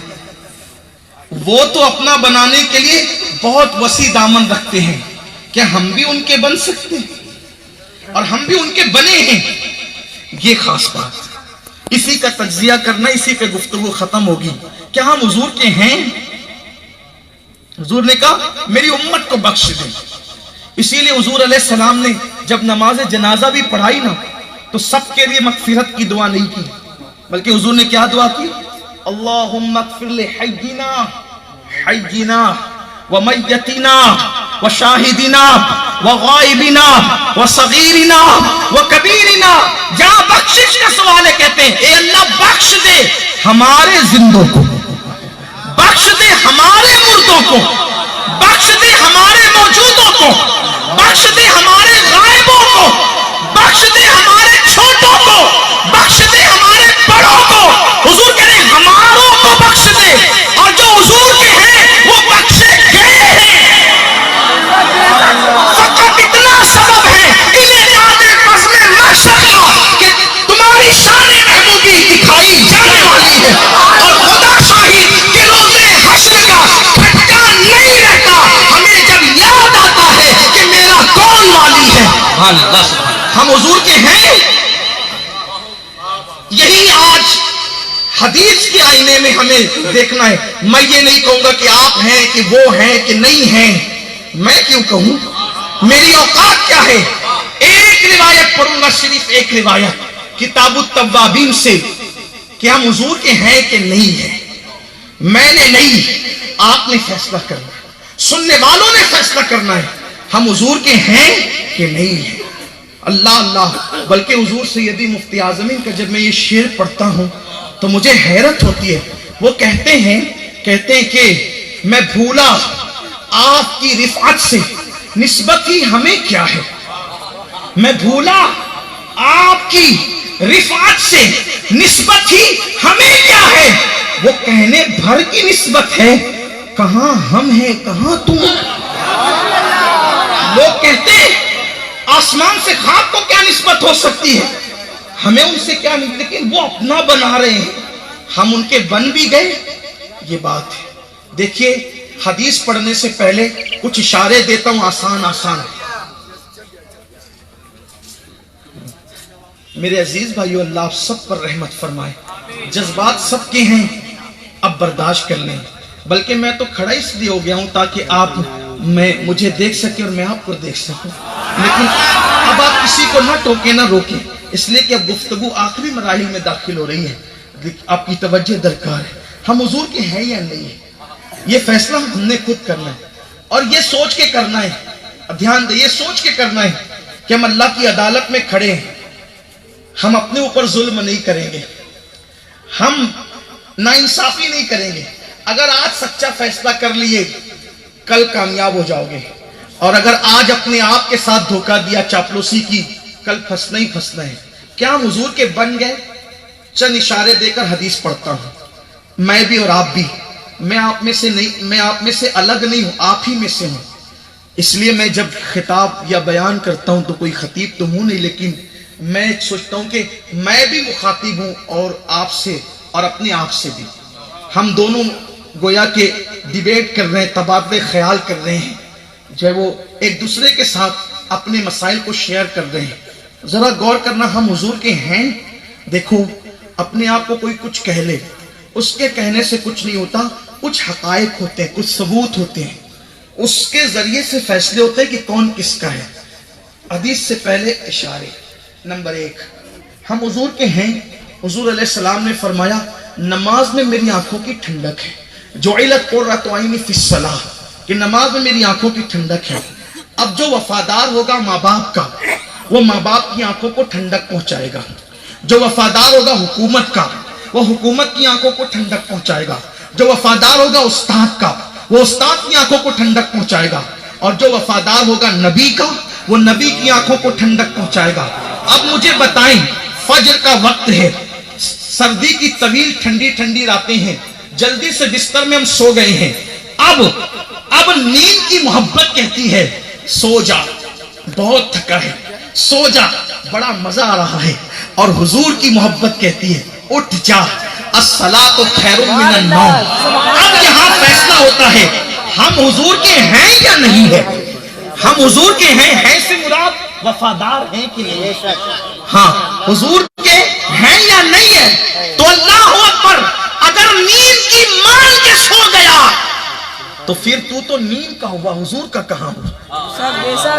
وہ تو اپنا بنانے کے لیے بہت وسیع دامن رکھتے ہیں، کیا ہم بھی ان کے بن سکتے ہیں؟ اور ہم بھی ان کے بنے ہیں، یہ خاص بات، اسی کا تجزیہ کرنا، اسی پہ گفتگو ختم ہوگی۔ کیا ہم حضور کے ہیں؟ حضور نے کہا میری امت کو بخش دے، اسی لیے حضور علیہ السلام نے جب نماز جنازہ بھی پڑھائی نا تو سب کے لیے مغفرت کی دعا نہیں کی، بلکہ حضور نے کیا دعا کی؟ اللہم اغفر لحینا حینا ومیتنا وشاہدنا وغائبنا وصغیرنا وکبیرنا۔ جہاں بخشش کا سوال ہے کہتے ہیں اے اللہ بخش دے ہمارے زندوں کو، بخش دے ہمارے مردوں کو، بخش دے ہمارے موجودوں کو، بخش دے ہمارے غائبوں کو، بخش دے ہمارے چھوٹوں کو، بخش دے ہمارے بڑوں کو۔ حضور کہہ رہے ہماروں کو بخش دے، اور جو حضور کے ہیں وہ بخشے گئے ہیں۔ فقط اتنا سبب ہے انعداد بزم محشر کا کہ تمہاری شان محمودی دکھائی جانے والی ہے، اور خدا شاہد کہ روز حشر کا کھٹکا نہیں رہتا ہمیں جب یاد آتا ہے کہ میرا کون والی ہے۔ ہم حضور کے ہیں، یہی آج حدیث کے آئینے میں ہمیں دیکھنا ہے۔ میں یہ نہیں کہوں گا کہ آپ ہیں کہ وہ ہیں کہ نہیں ہیں، میں کیوں کہوں؟ میری اوقات کیا ہے؟ ایک روایت پڑھوں گا، صرف ایک روایت کتاب التوابین سے، کہ ہم حضور کے ہیں کہ نہیں ہیں۔ میں نے نہیں، آپ نے فیصلہ کرنا ہے، سننے والوں نے فیصلہ کرنا ہے ہم حضور کے ہیں کہ نہیں ہیں۔ اللہ اللہ، بلکہ حضور سیدی مفتی اعظمین کا جب میں یہ شعر پڑھتا ہوں تو مجھے حیرت ہوتی ہے. وہ کہتے ہیں کہ میں بھولا آپ کی رفعت سے نسبت ہی ہمیں کیا ہے. میں بھولا آپ کی رفعت سے نسبت ہی ہمیں کیا ہے. وہ کہنے بھر کی نسبت ہے، کہاں ہم ہیں کہاں تم. لوگ کہتے ہیں آسمان سے خاک کو کیا نسبت ہو سکتی ہے، ہمیں ان سے کیا نہیں، لیکن وہ اپنا بنا رہے ہیں، ہم ان کے بن بھی گئے. یہ بات ہے. دیکھیے حدیث پڑھنے سے پہلے کچھ اشارے دیتا ہوں آسان. میرے عزیز بھائیو، اللہ آپ سب پر رحمت فرمائے. جذبات سب کے ہیں، اب برداشت کر لیں. بلکہ میں تو کھڑا اس لیے ہو گیا ہوں تاکہ آپ مجھے دیکھ سکیں اور میں آپ کو دیکھ سکوں. لیکن اب آپ کسی کو نہ ٹوکیں نہ روکیں، اس لیے کہ اب گفتگو آخری مراحل میں داخل ہو رہی ہے. آپ کی توجہ درکار ہے. ہم حضور کے ہیں یا نہیں ہے، یہ فیصلہ ہم نے خود کرنا ہے، اور یہ سوچ کے کرنا ہے. دھیان دیں، یہ سوچ کے کرنا ہے کہ ہم اللہ کی عدالت میں کھڑے ہیں. ہم اپنے اوپر ظلم نہیں کریں گے، ہم ناانصافی نہیں کریں گے. اگر آج سچا فیصلہ کر لیے کل کامیاب ہو جاؤ گے، اور اگر آج اپنے آپ کے ساتھ دھوکہ دیا، چاپلوسی کی، کل پھنسنا ہی پھنسنا ہے. کیا ہم حضور کے بن گئے؟ چند اشارے دے کر حدیث پڑھتا ہوں. میں بھی اور آپ بھی، میں آپ میں سے الگ نہیں ہوں، آپ ہی میں سے ہوں. اس لیے میں جب خطاب یا بیان کرتا ہوں تو کوئی خطیب تو ہوں نہیں، لیکن میں سوچتا ہوں کہ میں بھی مخاطب ہوں، اور آپ سے اور اپنے آپ سے بھی. ہم دونوں گویا کہ ڈیبیٹ کر رہے ہیں، تبادلے خیال کر رہے ہیں، جو ہے وہ ایک دوسرے کے ساتھ اپنے مسائل کو شیئر کر رہے ہیں. ذرا غور کرنا، ہم حضور کے ہیں. دیکھو اپنے آپ کو کوئی کچھ کہہ لے، اس کے کہنے سے کچھ نہیں ہوتا. کچھ حقائق ہوتے ہیں، کچھ ثبوت ہوتے ہیں، اس کے ذریعے سے فیصلے ہوتے ہیں کہ کون کس کا ہے. حدیث سے پہلے اشارے. نمبر 1، ہم حضور کے ہیں. حضور علیہ السلام نے فرمایا نماز میں میری آنکھوں کی ٹھنڈک ہے. جعلت قرۃ عینی فی الصلاۃ، کہ نماز میں میری آنکھوں کی ٹھنڈک ہے. اب جو وفادار ہوگا ماں باپ کا، وہ ماں باپ کی آنکھوں کو ٹھنڈک پہنچائے گا. جو وفادار ہوگا حکومت کا، وہ حکومت کی آنکھوں کو ٹھنڈک پہنچائے گا. جو وفادار ہوگا استاد کا، وہ استاد کی آنکھوں کو ٹھنڈک پہنچائے گا. اور جو وفادار ہوگا نبی کا، وہ نبی کی آنکھوں کو ٹھنڈک پہنچائے گا. اب مجھے بتائیں، فجر کا وقت ہے، سردی کی طویل ٹھنڈی ٹھنڈی راتیں ہیں، جلدی سے بستر میں ہم سو گئے ہیں. اب نیند کی محبت کہتی ہے سو جا، بہت تھکا ہے، سو جا، بڑا مزہ آ رہا ہے. اور حضور کی محبت کہتی ہے اٹھ جا، الصلاۃ خیر من النوم. اب یہاں فیصلہ ہوتا ہے ہم حضور کے ہیں یا نہیں ہے. ہم حضور کے ہیں سے مراد وفادار ہیں کہ نہیں. ہاں حضور کے ہیں یا نہیں ہے. تو اللہ اکبر، اگر نیند کی مان کے سو گیا تو پھر تو نیند کا ہوا، حضور کا کہاں ہوا.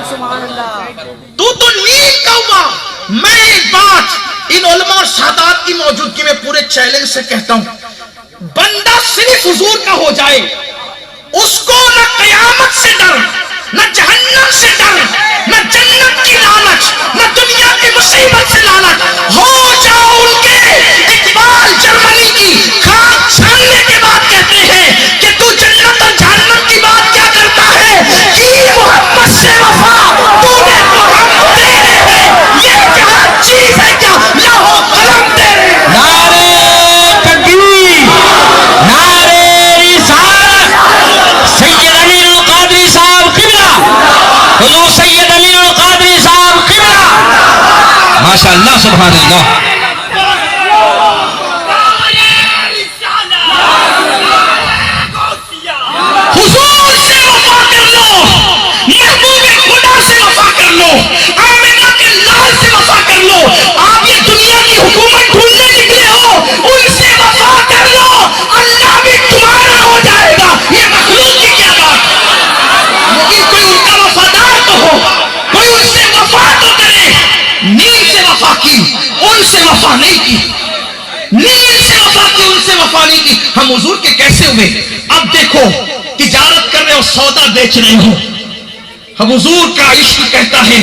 سبحان اللہ، تو نیند کا ہوا. میں ایک بات ان علماء اور سادات کی موجودگی میں پورے چیلنج سے کہتا ہوں، بندہ صرف حضور کا ہو جائے، اس کو نہ قیامت سے ڈر، نہ جہنم سے ڈر، نہ جنت کی لالچ، نہ دنیا کی مصیبت سے لالچ. ہو جاؤ ان کے. اقبال جرمنی کی خاک چھاننے کے بعد کہتے ہیں کہ تو جنت اور جہنم کی بات کیا کرتا ہے، کی محبت سے وفا تو نے تو ہم تیرے ہیں. یہ کیا چیز ہے، کیا لاہو قلم تیرے. نعرہ تکبیر، نعرہ رسالت. سید امین القادری صاحب قبلہ، حضور سید امین القادری صاحب قبلہ. ماشاءاللہ، سبحان اللہ. حضور سے وفا کر لو، محبوب خدا سے وفا کر لو، آمنہ کے لال سے وفا کر لو. آپ یہ دنیا کی حکومت ڈھونڈنے نکلے ہو، ان سے وفا کر لو، اللہ بھی تمہارا ہو جائے گا. یہ مخلوق کی کیا بات. لیکن کوئی ان کا وفادار تو ہو، کوئی ان سے وفا تو کرے. نیند سے وفا کی، ان سے وفا نہیں کی. نیند سے وفا کی، ان سے وفا نہیں کی. ہم حضور کے کیسے ہوئے. اب دیکھو، تجارت کر رہے ہو، سودا بیچ رہے ہو. اب حضور کا عشق کہتا ہے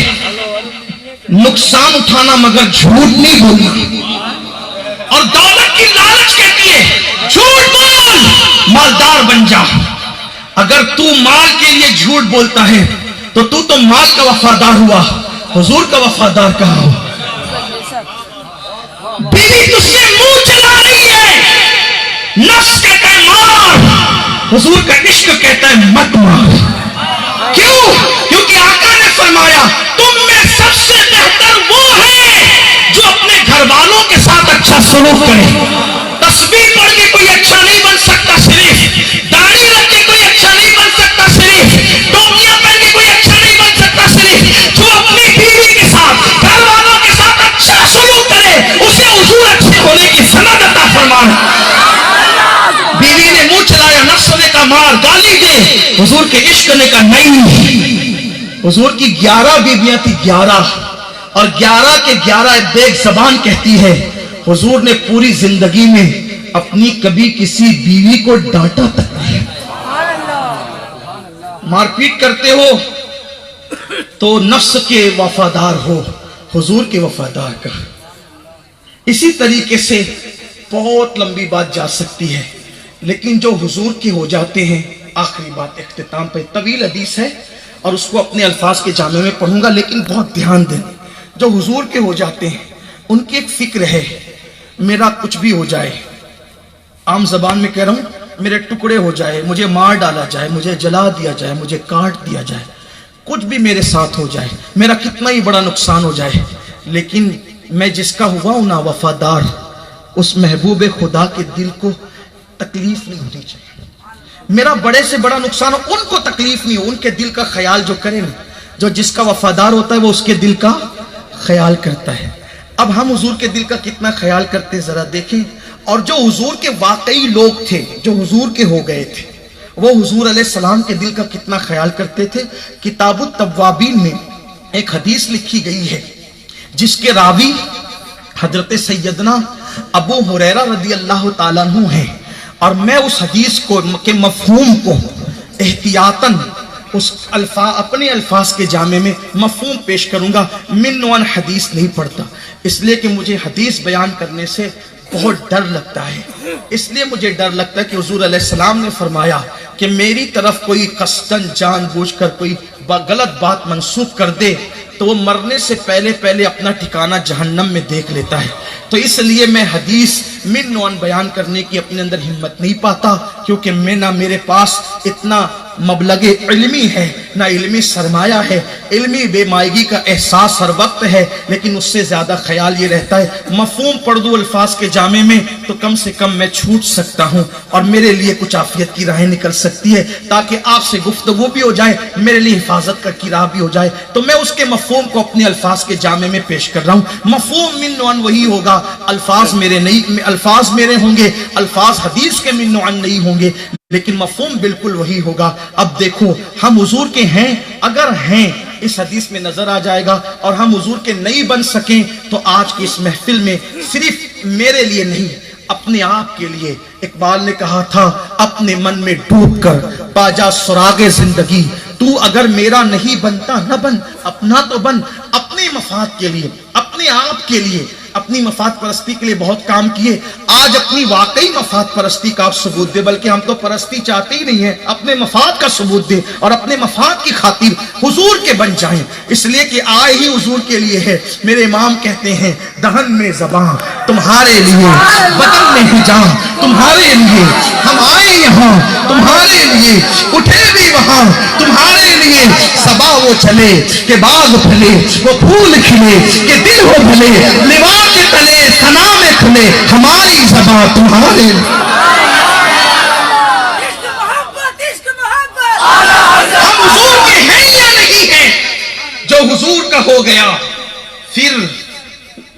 نقصان اٹھانا مگر جھوٹ نہیں بولنا. اور دولت کی لالچ کہتی ہے جھوٹ بول مالدار بن جا. اگر تو مال کے لیے جھوٹ بولتا ہے تو مال کا وفادار ہوا, حضور کا وفادار کہاں ہو؟ بیوی تجھ سے منہ چلا رہی ہے, نفس کہتا ہے مار, حضور کا عشق کہتا ہے مت مار. کیوں؟ کیونکہ آقا نے فرمایا تم میں سب سے بہتر وہ ہے جو اپنے گھر والوں کے ساتھ اچھا سلوک کرے. تسبیح پڑھ کے کوئی اچھا نہیں بن سکتا صرف, داڑھی رکھ کے کوئی اچھا نہیں بن سکتا صرف, ٹوپیاں پہن کے کوئی اچھا نہیں بن سکتا صرف. جو اپنی بیوی کے ساتھ گھر والوں کے ساتھ اچھا سلوک کرے اسے حضور اچھے ہونے کی سند عطا فرمائے. بیوی نے منہ چلایا, نفس نے کہا مار, گالی دے, حضور کے عشق نے کہا نہیں. حضور کی 11 بیویاں تھی, 11, اور 11 کے 11 بیگ زبان کہتی ہے حضور نے پوری زندگی میں اپنی کبھی کسی بیوی کو ڈانٹا تک نہیں. مار پیٹ کرتے ہو تو نفس کے وفادار ہو, حضور کے وفادار کا. اسی طریقے سے بہت لمبی بات جا سکتی ہے, لیکن جو حضور کے ہو جاتے ہیں, آخری بات اختتام پہ, طویل حدیث ہے اور اس کو اپنے الفاظ کے جامع میں پڑھوں گا, لیکن بہت دھیان دیں. جو حضور کے ہو جاتے ہیں ان کی ایک فکر ہے میرا کچھ بھی ہو جائے, عام زبان میں کہہ رہا ہوں, میرے ٹکڑے ہو جائے, مجھے مار ڈالا جائے, مجھے جلا دیا جائے, مجھے کاٹ دیا جائے, کچھ بھی میرے ساتھ ہو جائے, میرا کتنا ہی بڑا نقصان ہو جائے, لیکن میں جس کا ہوا ہوں نا وفادار, اس محبوب خدا کے دل کو تکلیف نہیں ہونی چاہیے. میرا بڑے سے بڑا نقصان ہو, ان کو تکلیف نہیں ہو, ان کے دل کا خیال جو کریں, جو جس کا وفادار ہوتا ہے وہ اس کے دل کا خیال کرتا ہے. اب ہم حضور کے دل کا کتنا خیال کرتے ذرا دیکھیں. اور جو حضور کے واقعی لوگ تھے, جو حضور کے ہو گئے تھے, وہ حضور علیہ السلام کے دل کا کتنا خیال کرتے تھے. کتاب التوابین میں ایک حدیث لکھی گئی ہے جس کے راوی حضرت سیدنا ابو ہریرہ رضی اللہ تعالیٰ عنہ ہیں, اور میں اس حدیث کو کے مفہوم کو احتیاطاً اس اپنے الفاظ کے جامع میں مفہوم پیش کروں گا. من وان حدیث نہیں پڑھتا, اس لیے کہ مجھے حدیث بیان کرنے سے بہت ڈر لگتا ہے. اس لیے مجھے ڈر لگتا ہے کہ حضور علیہ السلام نے فرمایا کہ میری طرف کوئی قصداً جان بوجھ کر کوئی غلط بات منسوخ کر دے تو وہ مرنے سے پہلے اپنا ٹھکانہ جہنم میں دیکھ لیتا ہے. تو اس لیے میں حدیث من وان بیان کرنے کی اپنے اندر ہمت نہیں پاتا, کیونکہ میں نہ میرے پاس اتنا مبلغ علمی ہے, نہ علمی سرمایہ ہے. علمی بے مائگی کا احساس ہر وقت ہے, لیکن اس سے زیادہ خیال یہ رہتا ہے مفہوم پڑھ دوں الفاظ کے جامع میں تو کم سے کم میں چھوٹ سکتا ہوں اور میرے لیے کچھ عافیت کی راہیں نکل سکتی ہے, تاکہ آپ سے گفتگو بھی ہو جائے, میرے لیے حفاظت کی راہ بھی ہو جائے. تو میں اس کے مفہوم کو اپنے الفاظ کے جامع میں پیش کر رہا ہوں. مفہوم من وان وہی ہوگا, الفاظ میرے نہیں, الفاظ میرے ہوں گے, الفاظ حدیث کے من وان نہیں ہوں گے, لیکن مفہوم بالکل وہی ہوگا. اب دیکھو ہم حضور کے ہیں, اگر ہیں اس حدیث میں نظر آ جائے گا, اور ہم حضور کے نہیں بن سکیں تو آج کی اس محفل میں صرف میرے لیے نہیں, اپنے آپ کے لیے. اقبال نے کہا تھا اپنے من میں ڈوب کر پاجا سراغ زندگی, تو اگر میرا نہیں بنتا نہ بن, اپنا تو بن. اپنے مفاد کے لیے, اپنے آپ کے لیے, اپنی مفاد پرستی کے لیے بہت کام کیے. آج اپنی واقعی مفاد پرستی کا آپ ثبوت دے, بلکہ ہم تو پرستی چاہتے ہی نہیں ہیں, اپنے مفاد کا ثبوت دے اور اپنے مفاد کی خاطر حضور کے بن جائیں. اس لیے کہ آئے ہی حضور کے لیے ہے. میرے امام کہتے ہیں دہن میں زبان تمہارے لیے, بدن میں ہی جان تمہارے لیے, ہم آئے یہاں تمہارے لیے, اٹھے بھی وہاں تمہارے لیے. صبا وہ چلے کہ باغ پھلے, وہ پھول کھلے کہ دل ہو بھلے, لوا کے تلے ثنا میں کھلے ہماری زبان تمہارے لیے. ہم حضور کے ہیں یا نہیں ہیں؟ جو حضور کا ہو گیا پھر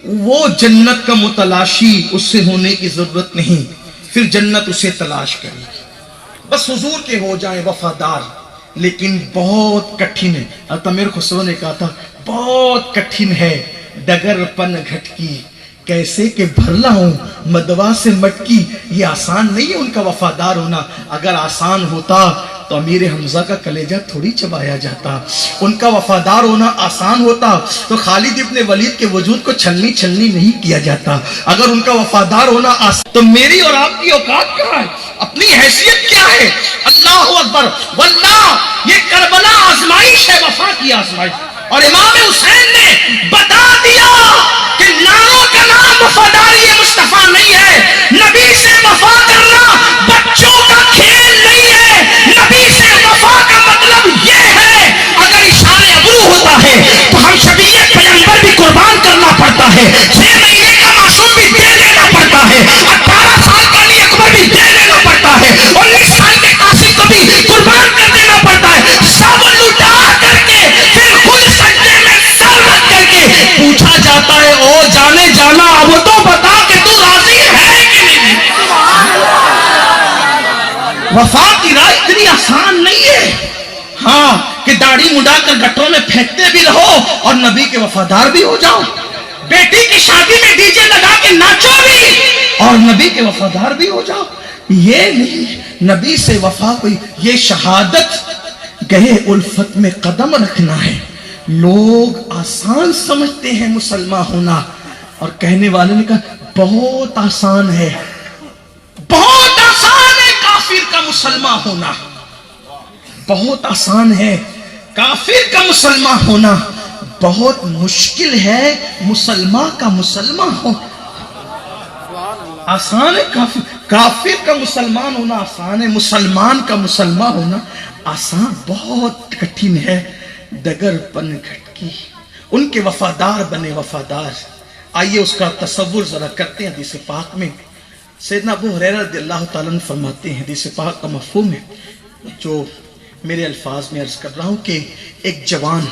وہ جنت کا متلاشی, اس سے ہونے کی ضرورت نہیں, پھر جنت اسے تلاش کرے. بس حضور کے ہو جائیں وفادار. لیکن بہت کٹھن ہے, امیر خسرو نے کہا تھا بہت کٹھن ہے ڈگر پن گھٹکی, کیسے کہ بھر لاؤں مدوا سے مٹکی. یہ آسان نہیں ہے ان کا وفادار ہونا. اگر آسان ہوتا تو امیر حمزہ کا کلیجہ تھوڑی چبایا جاتا. ان کا وفادار ہونا آسان ہوتا تو خالد ابن ولید کے وجود کو چھلنی چھلنی نہیں کیا جاتا. اگر ان کا وفادار ہونا آسان تو میری اور آپ کی اوقات کیا ہے, اپنی حیثیت کیا ہے؟ اللہ اکبر. واللہ یہ کربلا آزمائش ہے, وفا کی آزمائش. اور امام حسین نے بتا دیا کہ ناروں کا نام وفاداری مصطفیٰ نہیں ہے. نبی سے وفا کرنا بچوں کا کھیل نہیں ہے. نبی سے وفا کا مطلب یہ ہے, اگر اشارے ابرو ہوتا ہے تو ہم شبیہ پیغمبر بھی قربان کرنا پڑتا ہے. 6 مہینے کا معصوم بھی دے دینا پڑتا ہے. 18 سال کا علی اکبر بھی دے دینا پڑتا ہے. 19 سال کے قاسم کو بھی قربان کر دینا پڑتا ہے. سب لٹا کر کے پھر خود سجدے میں سر رکھ کر کے پوچھا جاتا ہے, او جانے جانا اب تو بتا کہ تو راضی ہے کہ نہیں. وفا کی راہ اتنی آسان نہیں ہے. ہاں کہ داڑھی مڈا کر گٹروں میں پھینکتے بھی رہو اور نبی کے وفادار بھی ہو جاؤ. بیٹی کی شادی میں ڈی جے لگا کے ناچو بھی اور نبی کے وفادار بھی ہو جاؤ. یہ نہیں, نبی سے وفا کوئی, یہ شہادت گہے الفت میں قدم رکھنا ہے. لوگ آسان سمجھتے ہیں مسلمان ہونا, اور کہنے والے نے کہا بہت آسان ہے, بہت آسان ہے کافر کا مسلمان ہونا. بہت آسان ہے کافر کا مسلمان ہونا, بہت مشکل ہے مسلمان کا مسلمان ہونا. آسان ہے کافر کا مسلمان ہونا آسان ہے, مسلمان کا مسلمان ہونا آسان, بہت کٹھن ہے. دگر پن گھٹکی, ان کے وفادار بنے وفادار. آئیے اس کا تصور ذرا کرتے ہیں. حدیث پاک میں سیدنا ابو ہریرہ رضی اللہ تعالیٰ عنہ فرماتے ہیں, حدیث پاک کا مفہوم ہے جو میرے الفاظ میں عرض کر رہا ہوں, کہ ایک جوان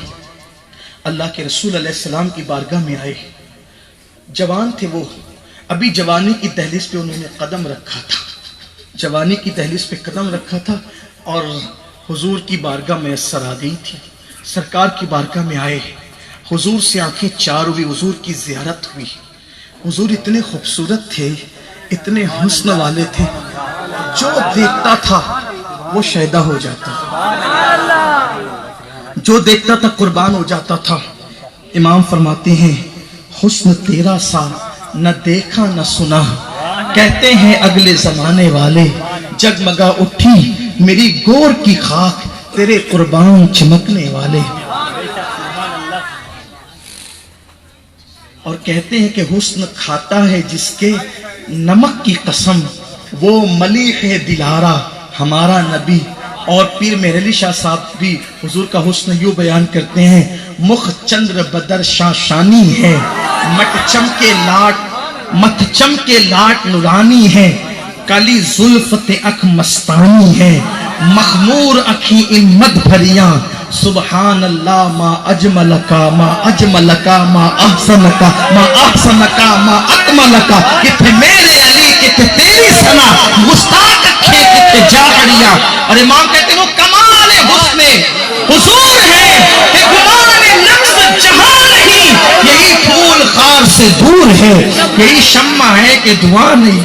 اللہ کے رسول علیہ السلام کی بارگاہ میں آئے. جوان تھے وہ, ابھی جوانی کی دہلیز پہ انہوں نے قدم رکھا تھا, جوانی کی دہلیز پہ قدم رکھا تھا اور حضور کی بارگاہ میں میسر آ گئی تھی. سرکار کی بارگاہ میں آئے, حضور سے آنکھیں چار ہوئی, حضور کی زیارت ہوئی. حضور اتنے خوبصورت تھے, اتنے حسن والے تھے, جو دیکھتا تھا وہ شیدا ہو جاتا, جو دیکھتا تھا قربان ہو جاتا تھا. امام فرماتے ہیں حسن تیرا سا نہ دیکھا نہ سنا, کہتے ہیں اگلے زمانے والے, جگمگا اٹھی میری گور کی خاک, تیرے قربان چمکنے والے. اور کہتے ہیں کہ حسن کھاتا ہے جس کے نمک کی قسم, وہ ملیح دلارا ہمارا نبی. اور پیر مہر علی شاہ صاحب بھی حضور کا حسن یوں بیان کرتے ہیں, مخ چندر بدر شاشانی ہے, مت چم کے لاٹ نورانی ہے, کالی زلفت اک مستانی ہے, مخمور اکھی ان مد بھریاں, سبحان اللہ ما اجملکا ما اجملکا ما احسنکا ما احسنکا ما اکملکا. کتھے میرے علی کتھے تیری سنا, گستاخ اکھے کتھے جاہڑیاں. اور امام کہتے ہیں وہ کمال حسن حضور ہے کہ گمان نقص جہاں نہیں, یہی پھول خار سے دور ہے, یہی شمع ہے کہ دعا نہیں.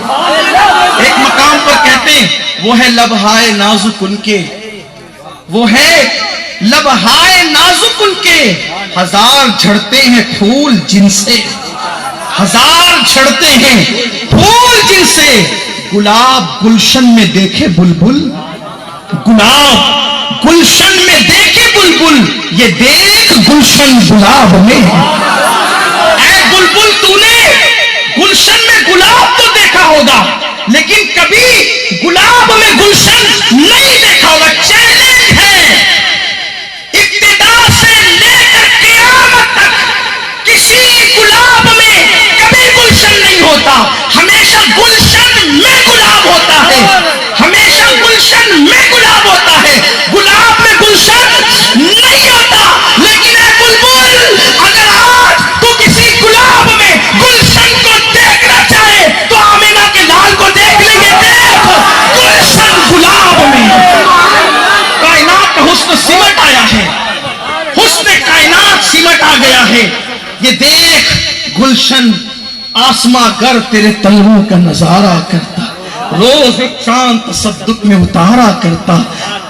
ایک مقام پر کہتے ہیں وہ ہے لبہائے نازک ان کے, وہ ہے لبہائے نازک ان کے, ہزار جھڑتے ہیں پھول جن سے, ہزار جھڑتے ہیں پھول جن سے. گلاب گلشن میں دیکھے بلبل, گلاب گلشن میں دیکھے بلبل, یہ دیکھ گلشن گلاب میں. اے بلبل تو نے گلشن میں گلاب تو دیکھا ہوگا, لیکن کبھی گلاب میں گلشن نہیں دیکھا ہوگا. چیلنج ہے, ابتدا سے لے کر قیامت تک کسی گلاب میں کبھی گلشن نہیں ہوتا, ہمیشہ گلشن میں گلاب ہوتا ہے, ہمیشہ گلشن میں گلاب ہوتا ہے, گلاب میں گلشن نہیں ہوتا. لیکن اے بلبل, اگر آج تو کسی گلاب میں گلشن کو دیکھنا چاہے تو آمینہ کے لال کو دیکھ لیجئے, دیکھ گلشن گلاب میں. کائنات کا حسن سمٹ آیا ہے, حسن کائنات سمٹ آ گیا ہے. یہ دیکھ گلشن آسماں گر تیرے تلووں کا نظارہ کرتا, روز ایک چاند تصدق میں اتارا کرتا,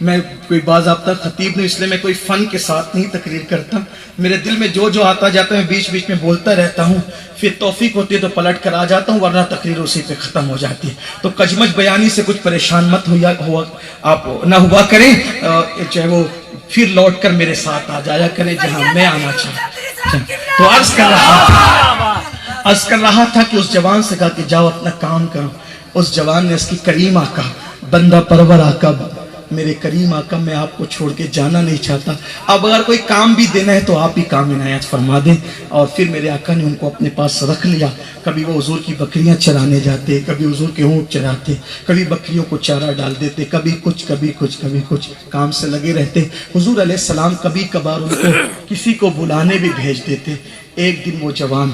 میں کوئی باضابطہ خطیب نہیں، اس لیے میں کوئی فن کے ساتھ نہیں تقریر کرتا، میرے دل میں جو آتا جاتا ہے میں بیچ بیچ میں بولتا رہتا ہوں، پھر توفیق ہوتی ہے تو پلٹ کر آ جاتا ہوں، ورنہ تقریر اسی پہ ختم ہو جاتی ہے۔ تو کجمج بیانی سے کچھ پریشان مت آپ نہ ہوا کریں، چاہے وہ پھر لوٹ کر میرے ساتھ آ جایا کریں جہاں میں آنا چاہتا۔ تو عرض کر رہا تھا کہ اس جوان سے کہا کہ جاؤ اپنا کام کرو۔ اس جوان نے اس کی کریم آقا، بندہ پرور آقا، میرے کریم آقا میں آپ کو چھوڑ کے جانا نہیں چاہتا، اب اگر کوئی کام بھی دینا ہے تو آپ ہی کام عنایت فرما دیں۔ اور پھر میرے آقا نے ان کو اپنے پاس رکھ لیا۔ کبھی وہ حضور کی بکریاں چرانے جاتے، کبھی حضور کے اونٹ چراتے، کبھی بکریوں کو چارہ ڈال دیتے، کبھی کچھ کام سے لگے رہتے۔ حضور علیہ السلام کبھی کبھار ان کو کسی کو بلانے بھی بھیج دیتے۔ ایک دن وہ جوان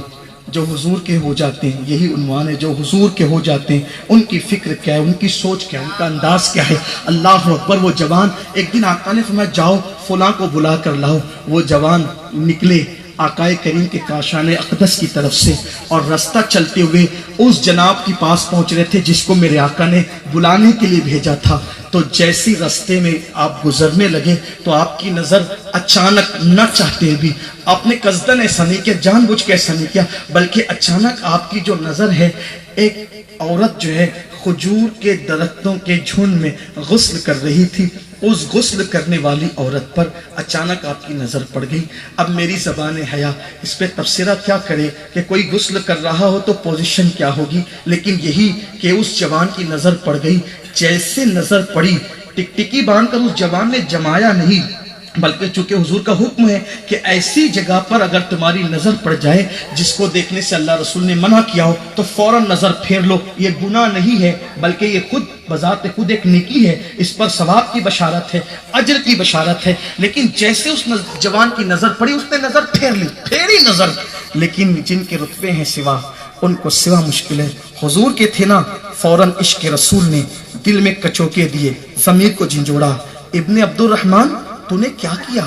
جو حضور کے ہو جاتے ہیں، یہی عنوان ہے، جو حضور کے ہو جاتے ہیں ان کی فکر کیا ہے، ان کی سوچ کیا ہے، ان کا انداز کیا ہے۔ اللہ اکبر، وہ جوان ایک دن آقا نے فرمایا جاؤ فلاں کو بلا کر لاؤ۔ وہ جوان نکلے آقا کریم کے کاشان اقدس کی طرف سے، اور رستہ چلتے ہوئے اس جناب کے پاس پہنچ رہے تھے جس کو میرے آقا نے بلانے کے لیے بھیجا تھا۔ تو جیسی رستے میں آپ گزرنے لگے تو آپ کی نظر اچانک، نہ چاہتے بھی، آپ نے قصدن ایسا نہیں کیا، جان بوجھ کے ایسا نہیں کیا، بلکہ اچانک آپ کی جو نظر ہے، ایک عورت جو ہے کھجور کے درختوں کے جھنڈ میں غسل کر رہی تھی، اس غسل کرنے والی عورت پر اچانک آپ کی نظر پڑ گئی۔ اب میری زبان حیا اس پہ تبصرہ کیا کرے کہ کوئی غسل کر رہا ہو تو پوزیشن کیا ہوگی، لیکن یہی کہ اس جوان کی نظر پڑ گئی۔ جیسے نظر پڑی، ٹکٹکی باندھ کر اس جوان نے جمایا نہیں، بلکہ چونکہ حضور کا حکم ہے کہ ایسی جگہ پر اگر تمہاری نظر پڑ جائے جس کو دیکھنے سے اللہ رسول نے منع کیا ہو تو فوراً نظر پھیر لو۔ یہ گناہ نہیں ہے، بلکہ یہ خود بذات خود ایک نیکی ہے، اس پر ثواب کی بشارت ہے، اجر کی بشارت ہے۔ لیکن جیسے اس جوان کی نظر پڑی، اس نے نظر پھیر لی، پھیری نظر۔ لیکن جن کے رتبے ہیں سوا، ان کو سوا مشکل ہے۔ حضور کے تھے نا، فوراً عشق رسول نے دل میں کچوکے دیے، ضمیر کو جھنجھوڑا۔ ابن عبد الرحمن، تو نے کیا کیا؟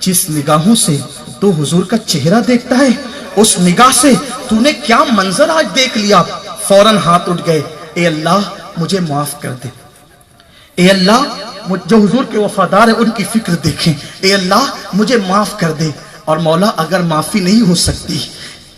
جس نگاہوں سے تو حضور کا چہرہ دیکھتا ہے، اس نگاہ سے تو نے کیا منظر آج دیکھ لیا؟ فوراً ہاتھ اٹھ گئے، اے اللہ مجھے معاف کر دے، اے اللہ جو حضور کے وفادار ہیں ان کی فکر دیکھیں، اے اللہ مجھے معاف کر دے۔ اور مولا اگر معافی نہیں ہو سکتی،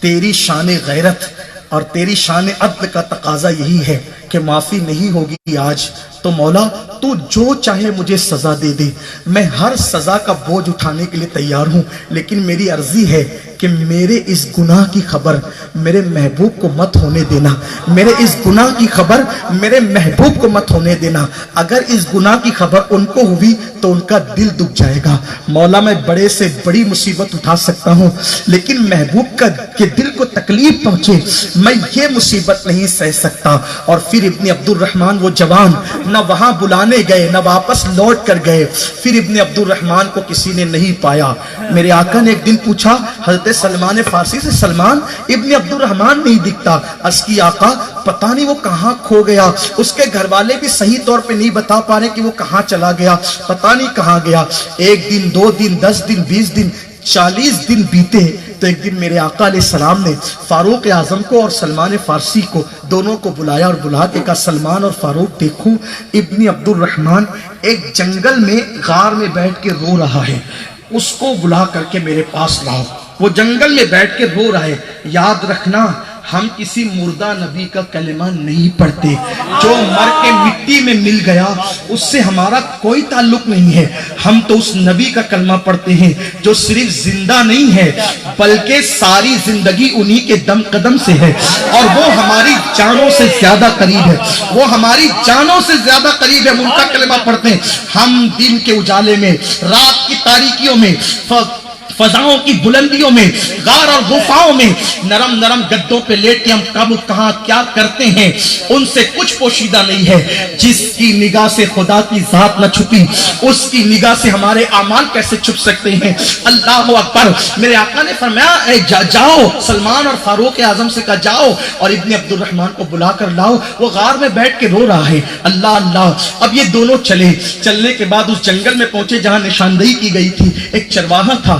تیری شان غیرت اور تیری شان عدل کا تقاضا یہی ہے کہ معافی نہیں ہوگی آج، تو مولا تو جو چاہے مجھے سزا دے دے، میں ہر سزا کا بوجھ اٹھانے کے لیے تیار ہوں، لیکن میری عرضی ہے کہ میرے اس گناہ کی خبر میرے محبوب کو مت ہونے دینا، میرے اس گناہ کی خبر میرے محبوب کو مت ہونے دینا۔ اگر اس گناہ کی خبر ان کو ہوئی تو ان کا دل دکھ جائے گا۔ مولا میں بڑے سے بڑی مصیبت اٹھا سکتا ہوں، لیکن محبوب کے دل کو تکلیف پہنچے میں یہ مصیبت نہیں سہ سکتا۔ اور پھر ابن عبد الرحمن وہ جوان نہ وہاں بلانے گئے، نہ واپس لوٹ کر گئے۔ پھر ابن عبد الرحمن کو کسی نے نہیں پایا۔ میرے آقا نے ایک دن پوچھا حضرت سلمان فارسی سے، سلمان ابن عبد الرحمن نہیں دکھتا۔ عرض کی آقا پتہ نہیں وہ کہاں کھو گیا، اس کے گھر والے بھی صحیح طور پہ نہیں بتا پا رہے کہ وہ کہاں چلا گیا، پتہ نہیں کہاں گیا۔ ایک دن، 2 دن، 10 دن، 20 دن، 40 دن بیتے تو ایک دن میرے آقا علیہ السلام نے فاروق اعظم کو اور سلمان فارسی کو دونوں کو بلایا، اور بلا کے کہا سلمان اور فاروق دیکھو ابن عبد الرحمن ایک جنگل میں غار میں بیٹھ کے رو رہا ہے، اس کو بلا کر کے میرے پاس لاؤ۔ وہ جنگل میں بیٹھ کے رو رہا ہے۔ یاد رکھنا ہم کسی مردہ نبی کا کلمہ نہیں پڑھتے، جو مر کے مٹی میں مل گیا اس سے ہمارا کوئی تعلق نہیں ہے۔ ہم تو اس نبی کا کلمہ پڑھتے ہیں جو صرف زندہ نہیں ہے بلکہ ساری زندگی انہی کے دم قدم سے ہے، اور وہ ہماری جانوں سے زیادہ قریب ہے، وہ ہماری جانوں سے زیادہ قریب ہے، ہم ان کا کلمہ پڑھتے ہیں۔ ہم دن کے اجالے میں، رات کی تاریکیوں میں، فضاؤں کی بلندیوں میں، غار اور غفاؤں میں نرم نرم گدوں پہ لیٹ کے ہم کب کہاں کیا کرتے ہیں ان سے کچھ پوشیدہ نہیں ہے۔ جس کی نگاہ سے خدا کی ذات نہ چھپی اس کی نگاہ سے ہمارے اعمال کیسے چھپ سکتے ہیں؟ اللہ اکبر۔ میرے آقا نے فرمایا جاؤ، سلمان اور فاروق اعظم سے کہا جاؤ اور ابن عبد الرحمن کو بلا کر لاؤ، وہ غار میں بیٹھ کے رو رہا ہے۔ اللہ اللہ۔ اب یہ دونوں چلے، چلنے کے بعد اس جنگل میں پہنچے جہاں نشاندہی کی گئی تھی۔ ایک چرواہا تھا،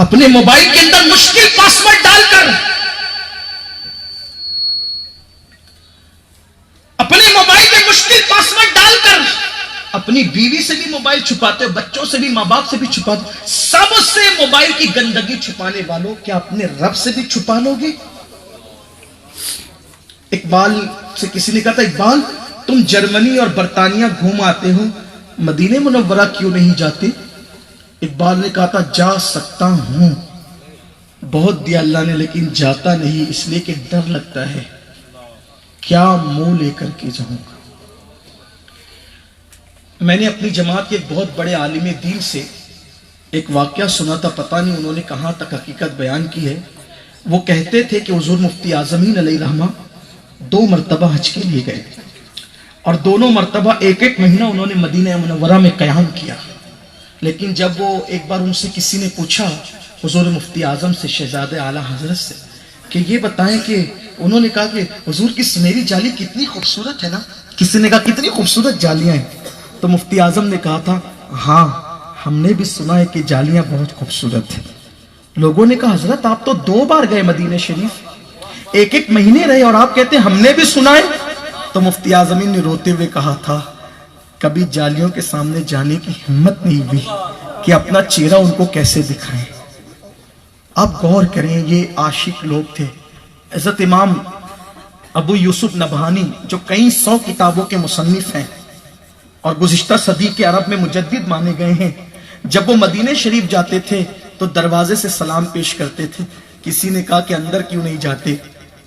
اپنے موبائل کے اندر مشکل پاسورڈ ڈال کر اپنی بیوی سے بھی موبائل چھپاتے ہو, بچوں سے بھی, ماں باپ سے بھی چھپاتے ہو, سب سے موبائل کی گندگی چھپانے والوں, کیا اپنے رب سے بھی چھپا لو گے؟ اقبال سے کسی نے کہا تھا, اقبال تم جرمنی اور برطانیہ گھوم آتے ہو, مدینہ منورہ کیوں نہیں جاتے؟ اقبال نے کہا تھا, جا سکتا ہوں, بہت دیا اللہ نے, لیکن جاتا نہیں, اس لیے کہ ڈر لگتا ہے کیا منہ لے کر کے جاؤں گا. میں نے اپنی جماعت کے ایک بہت بڑے عالم دین سے ایک واقعہ سنا تھا, پتہ نہیں انہوں نے کہاں تک حقیقت بیان کی ہے. وہ کہتے تھے کہ حضور مفتی اعظمین علیہ رحمہ 2 مرتبہ حج کے لیے گئے اور دونوں مرتبہ ایک مہینہ انہوں نے مدینہ منورہ میں قیام کیا. لیکن جب وہ ایک بار ان سے کسی نے پوچھا حضور مفتی اعظم سے, شہزادہ اعلیٰ حضرت سے, کہ یہ بتائیں کہ انہوں نے کہا کہ حضور کی سنہری جالی کتنی خوبصورت ہے نا. کسی نے کہا کتنی خوبصورت جالیاں ہیں, تو مفتی اعظم نے کہا تھا, ہاں ہم نے بھی سنا ہے کہ جالیاں بہت خوبصورت ہیں. لوگوں نے کہا, حضرت آپ تو 2 بار گئے مدینہ شریف, 1 مہینے رہے اور آپ کہتے ہیں ہم نے بھی سنا ہے. تو مفتی اعظمین نے روتے ہوئے کہا تھا, کبھی جالیوں کے سامنے جانے کی ہمت نہیں ہوئی کہ اپنا چہرہ ان کو کیسے دکھائیں. آپ غور کریں, یہ عاشق لوگ تھے. حضرت امام ابو یوسف نبہانی جو کئی 100 کتابوں کے مصنف ہیں اور گزشتہ صدی کے عرب میں مجدد مانے گئے ہیں, جب وہ مدینہ شریف جاتے تھے تو دروازے سے سلام پیش کرتے تھے. کسی نے کہا کہ اندر کیوں نہیں جاتے,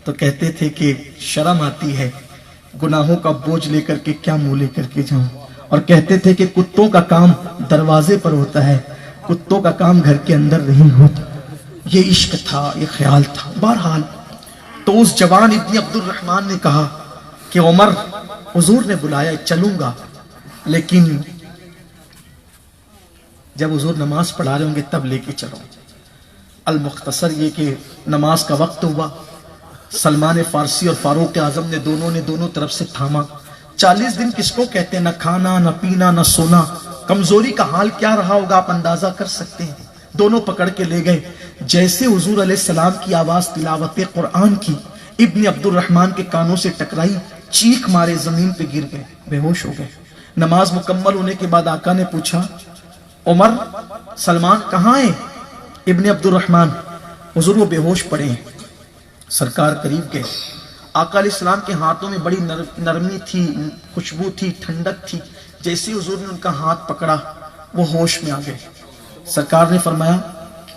تو کہتے تھے کہ شرم آتی ہے, گناہوں کا بوجھ لے کر کے کیا منہ لے کر کے جاؤں. اور کہتے تھے کہ کتوں کا کام دروازے پر ہوتا ہے, کتوں کا کام گھر کے اندر نہیں ہوتا. یہ عشق تھا, یہ خیال تھا. بہرحال تو اس جوان ابن عبد الرحمن نے کہا کہ عمر, حضور نے بلایا, چلوں گا, لیکن جب حضور نماز پڑھا رہے ہوں گے تب لے کے چلو. المختصر یہ کہ نماز کا وقت ہوا, سلمان فارسی اور فاروق اعظم نے دونوں طرف سے تھاما. 40 دن کس کو کہتے ہیں, نہ کھانا نہ پینا نہ سونا, کمزوری کا حال کیا رہا ہوگا آپ اندازہ کر سکتے ہیں. دونوں پکڑ کے لے گئے. جیسے حضور علیہ السلام کی آواز تلاوت قرآن کی ابن عبد الرحمن کے کانوں سے ٹکرائی, چیخ مارے زمین پہ گر گئے, بے ہوش ہو گئے. نماز مکمل ہونے کے بعد آقا نے پوچھا, عمر, سلمان کہاں ہیں؟ ابن عبد الرحمن, حضور وہ بے ہوش پڑے ہیں. سرکار قریب گئے. آقا علیہ السلام کے ہاتھوں میں بڑی نرمی تھی, خوشبو تھی, ٹھنڈک تھی. جیسے حضور نے ان کا ہاتھ پکڑا وہ ہوش میں آ گئے. سرکار نے فرمایا,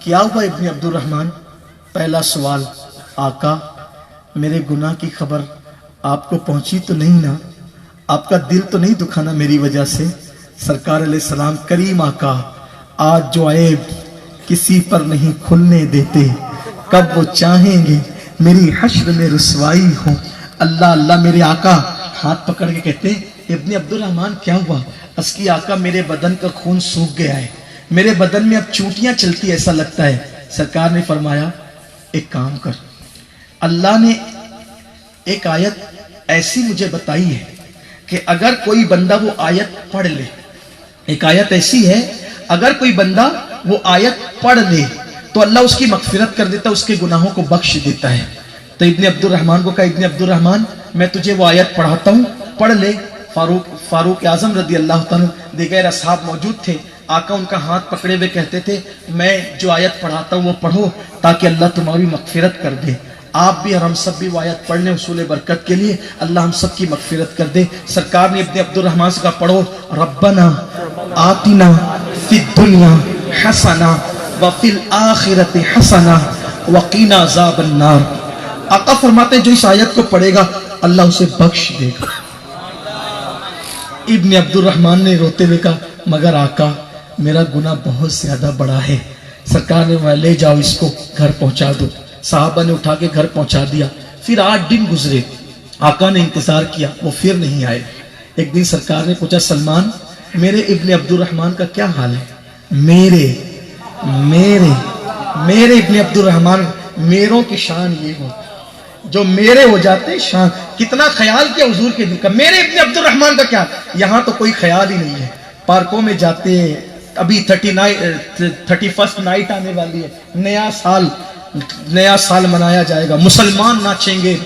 کیا ہوا ابن عبد الرحمن؟ پہلا سوال, آقا میرے گناہ کی خبر آپ کو پہنچی تو نہیں نا, آپ کا دل تو نہیں دکھانا میری وجہ سے؟ سرکار علیہ السلام, کریم آقا, آج جو عیب کسی پر نہیں کھلنے دیتے, کب وہ چاہیں گے میری حشر میں رسوائی ہو. اللہ اللہ. میرے آقا ہاتھ پکڑ کے کہتے ہیں, ابن عبد الرحمن کیا ہوا؟ اس کی آقا میرے بدن کا خون سوکھ گیا ہے, میرے بدن میں اب چوٹیاں چلتی ایسا لگتا ہے. سرکار نے فرمایا, ایک کام کر, اللہ نے ایک آیت ایسی مجھے بتائی ہے کہ اگر کوئی بندہ وہ آیت پڑھ لے, ایک آیت ایسی ہے اگر کوئی بندہ وہ آیت پڑھ لے تو اللہ اس کی مغفرت کر دیتا, اس کے گناہوں کو بخش دیتا ہے. تو ابن عبد الرحمن کو کہا, ابن عبد الرحمن میں تجھے وہ آیت پڑھاتا ہوں, پڑھ لے. فاروق اعظم رضی اللہ تعالیٰ دیگر اصحاب موجود تھے. آقا ان کا ہاتھ پکڑے ہوئے کہتے تھے, میں جو آیت پڑھاتا ہوں وہ پڑھو تاکہ اللہ تمہاری مغفرت کر دے. آپ بھی اور ہم سب بھی وہ آیت پڑھ لیں حصول برکت کے لیے, اللہ ہم سب کی مغفرت کر دے. سرکار نے ابن عبد الرحمن سے کہا, پڑھو, ربنا آتنا فی الدنیا حسنہ وفی الآخرۃ حسنہ وقینا عذاب النار. آقا فرماتے ہیں جو اس آیت کو پڑھے گا اللہ اسے بخش دے گا. ابن عبد الرحمن نے روتے ہوئے کہا, مگر آقا میرا گناہ بہت زیادہ بڑا ہے. سرکار نے لے جاؤ اس کو گھر پہنچا دو. صحابہ نے اٹھا کے گھر پہنچا دیا. پھر 8 دن گزرے, آقا نے انتظار کیا, وہ پھر نہیں آئے. ایک دن سرکار نے پوچھا, سلمان میرے ابن عبد الرحمن کا کیا حال ہے؟ میرے ابن عبد الرحمن, میروں کی شان یہ ہو, جو میرے ہو جاتے شان. کتنا خیال کیا حضور کے دل کا, میرے ابن عبد الرحمن کا کیا. یہاں تو کوئی خیال ہی نہیں ہے, پارکوں میں جاتے, ابھی 31st نائٹ آنے والی ہے, نیا سال منایا جائے گا, مسلمان ناچیں گے,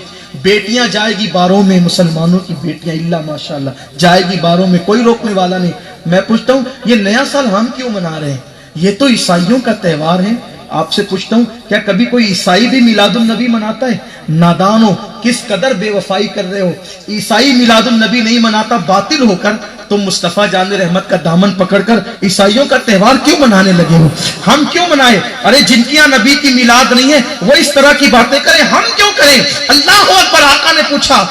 بیٹیاں جائے گی باروں میں, مسلمانوں کی بیٹیاں اللہ ماشاءاللہ جائے گی باروں میں, کوئی روکنے والا نہیں. میں پوچھتا ہوں یہ نیا سال ہم کیوں منا رہے ہیں؟ یہ تو عیسائیوں کا تہوار ہے. آپ سے پوچھتا ہوں کیا کبھی کوئی عیسائی بھی میلاد النبی مناتا ہے؟ نادانو, کس قدر بے وفائی کر رہے ہو. عیسائی میلاد النبی نہیں مناتا, باطل ہو کر تم مصطفیٰ جان رحمت کا دامن پکڑ کر عیسائیوں کا تہوار کیوں منانے لگے ہو؟ ہم کیوں منائے؟ ارے جن کی نبی کی میلاد نہیں ہے وہ اس طرح کی باتیں کریں, ہم کیوں کریں؟ اللہ اکبر. آقا نے پوچھا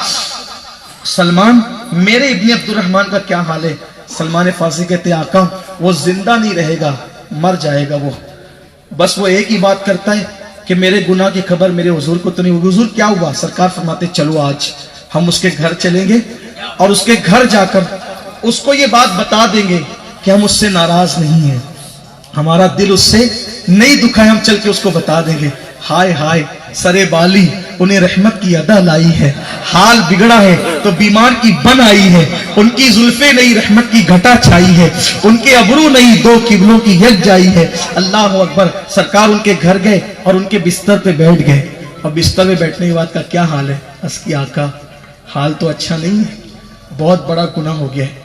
سلمان میرے ابن عبد الرحمن کا کیا حال ہے؟ سلمان فارسی کہتے آقا وہ زندہ نہیں رہے گا, مر جائے گا. وہ بس وہ ایک ہی بات کرتا ہے کہ میرے گناہ کی خبر میرے حضور کو تو نہیں ہوگی. حضور کیا ہوا؟ سرکار فرماتے چلو آج ہم اس کے گھر چلیں گے اور اس کے گھر جا کر اس کو یہ بات بتا دیں گے کہ ہم اس سے ناراض نہیں ہیں, ہمارا دل اس سے نہیں دکھا ہے, ہم چل کے اس کو بتا دیں گے. ہائے ہائے سرے بالی انہیں رحمت کی ادا لائی ہے, حال بگڑا ہے تو بیمار کی بن آئی ہے, ان کی زلفیں نہیں رحمت کی گھٹا چھائی ہے, ان کے ابرو نہیں دو قبلوں کی یک جائی ہے. اللہ اکبر. سرکار ان کے گھر گئے اور ان کے بستر پہ بیٹھ گئے, اور بستر پہ بیٹھنے کے بعد کا کیا حال ہے؟ اس کی آقا حال تو اچھا نہیں ہے, بہت بڑا گناہ ہو گیا ہے,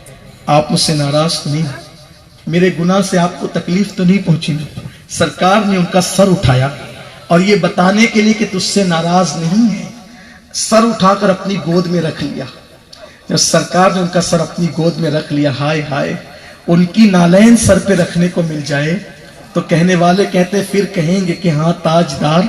آپ مجھ سے ناراض تو نہیں, میرے گناہ سے آپ کو تکلیف تو نہیں پہنچی. سرکار نے ان کا سر اٹھایا اور یہ بتانے کے لیے کہ تجھ سے ناراض نہیں ہے, سر اٹھا کر اپنی گود میں رکھ لیا. جب سرکار نے ان کا سر اپنی گود میں رکھ لیا, ہائے ہائے ان کی نالین سر پہ رکھنے کو مل جائے تو کہنے والے کہتے پھر کہیں گے کہ ہاں تاجدار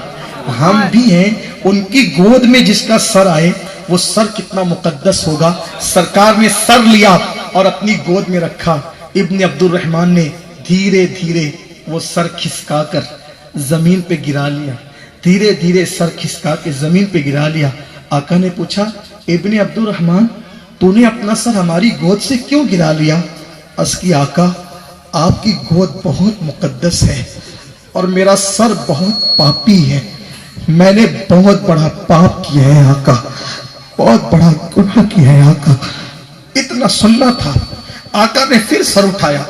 ہم بھی ہیں. ان کی گود میں جس کا سر آئے وہ سر کتنا مقدس ہوگا. سرکار نے سر لیا اور اپنی گود میں رکھا. ابن عبد الرحمن نے دھیرے دھیرے وہ سر کھسکا کر زمین پہ گرا لیا, دھیرے دھیرے سر کھسکا کے زمین پہ گرا لیا. آقا نے پوچھا ابن عبد الرحمن تو نے اپنا سر ہماری گود سے کیوں گرا لیا؟ اس کی آقا آپ کی گود بہت مقدس ہے اور میرا سر بہت پاپی ہے, میں نے بہت بڑا پاپ کیا ہے آقا, بہت بڑا گناہ کیا ہے آقا. اتنا سننا تھا. آقا نے پھر سر اٹھایا,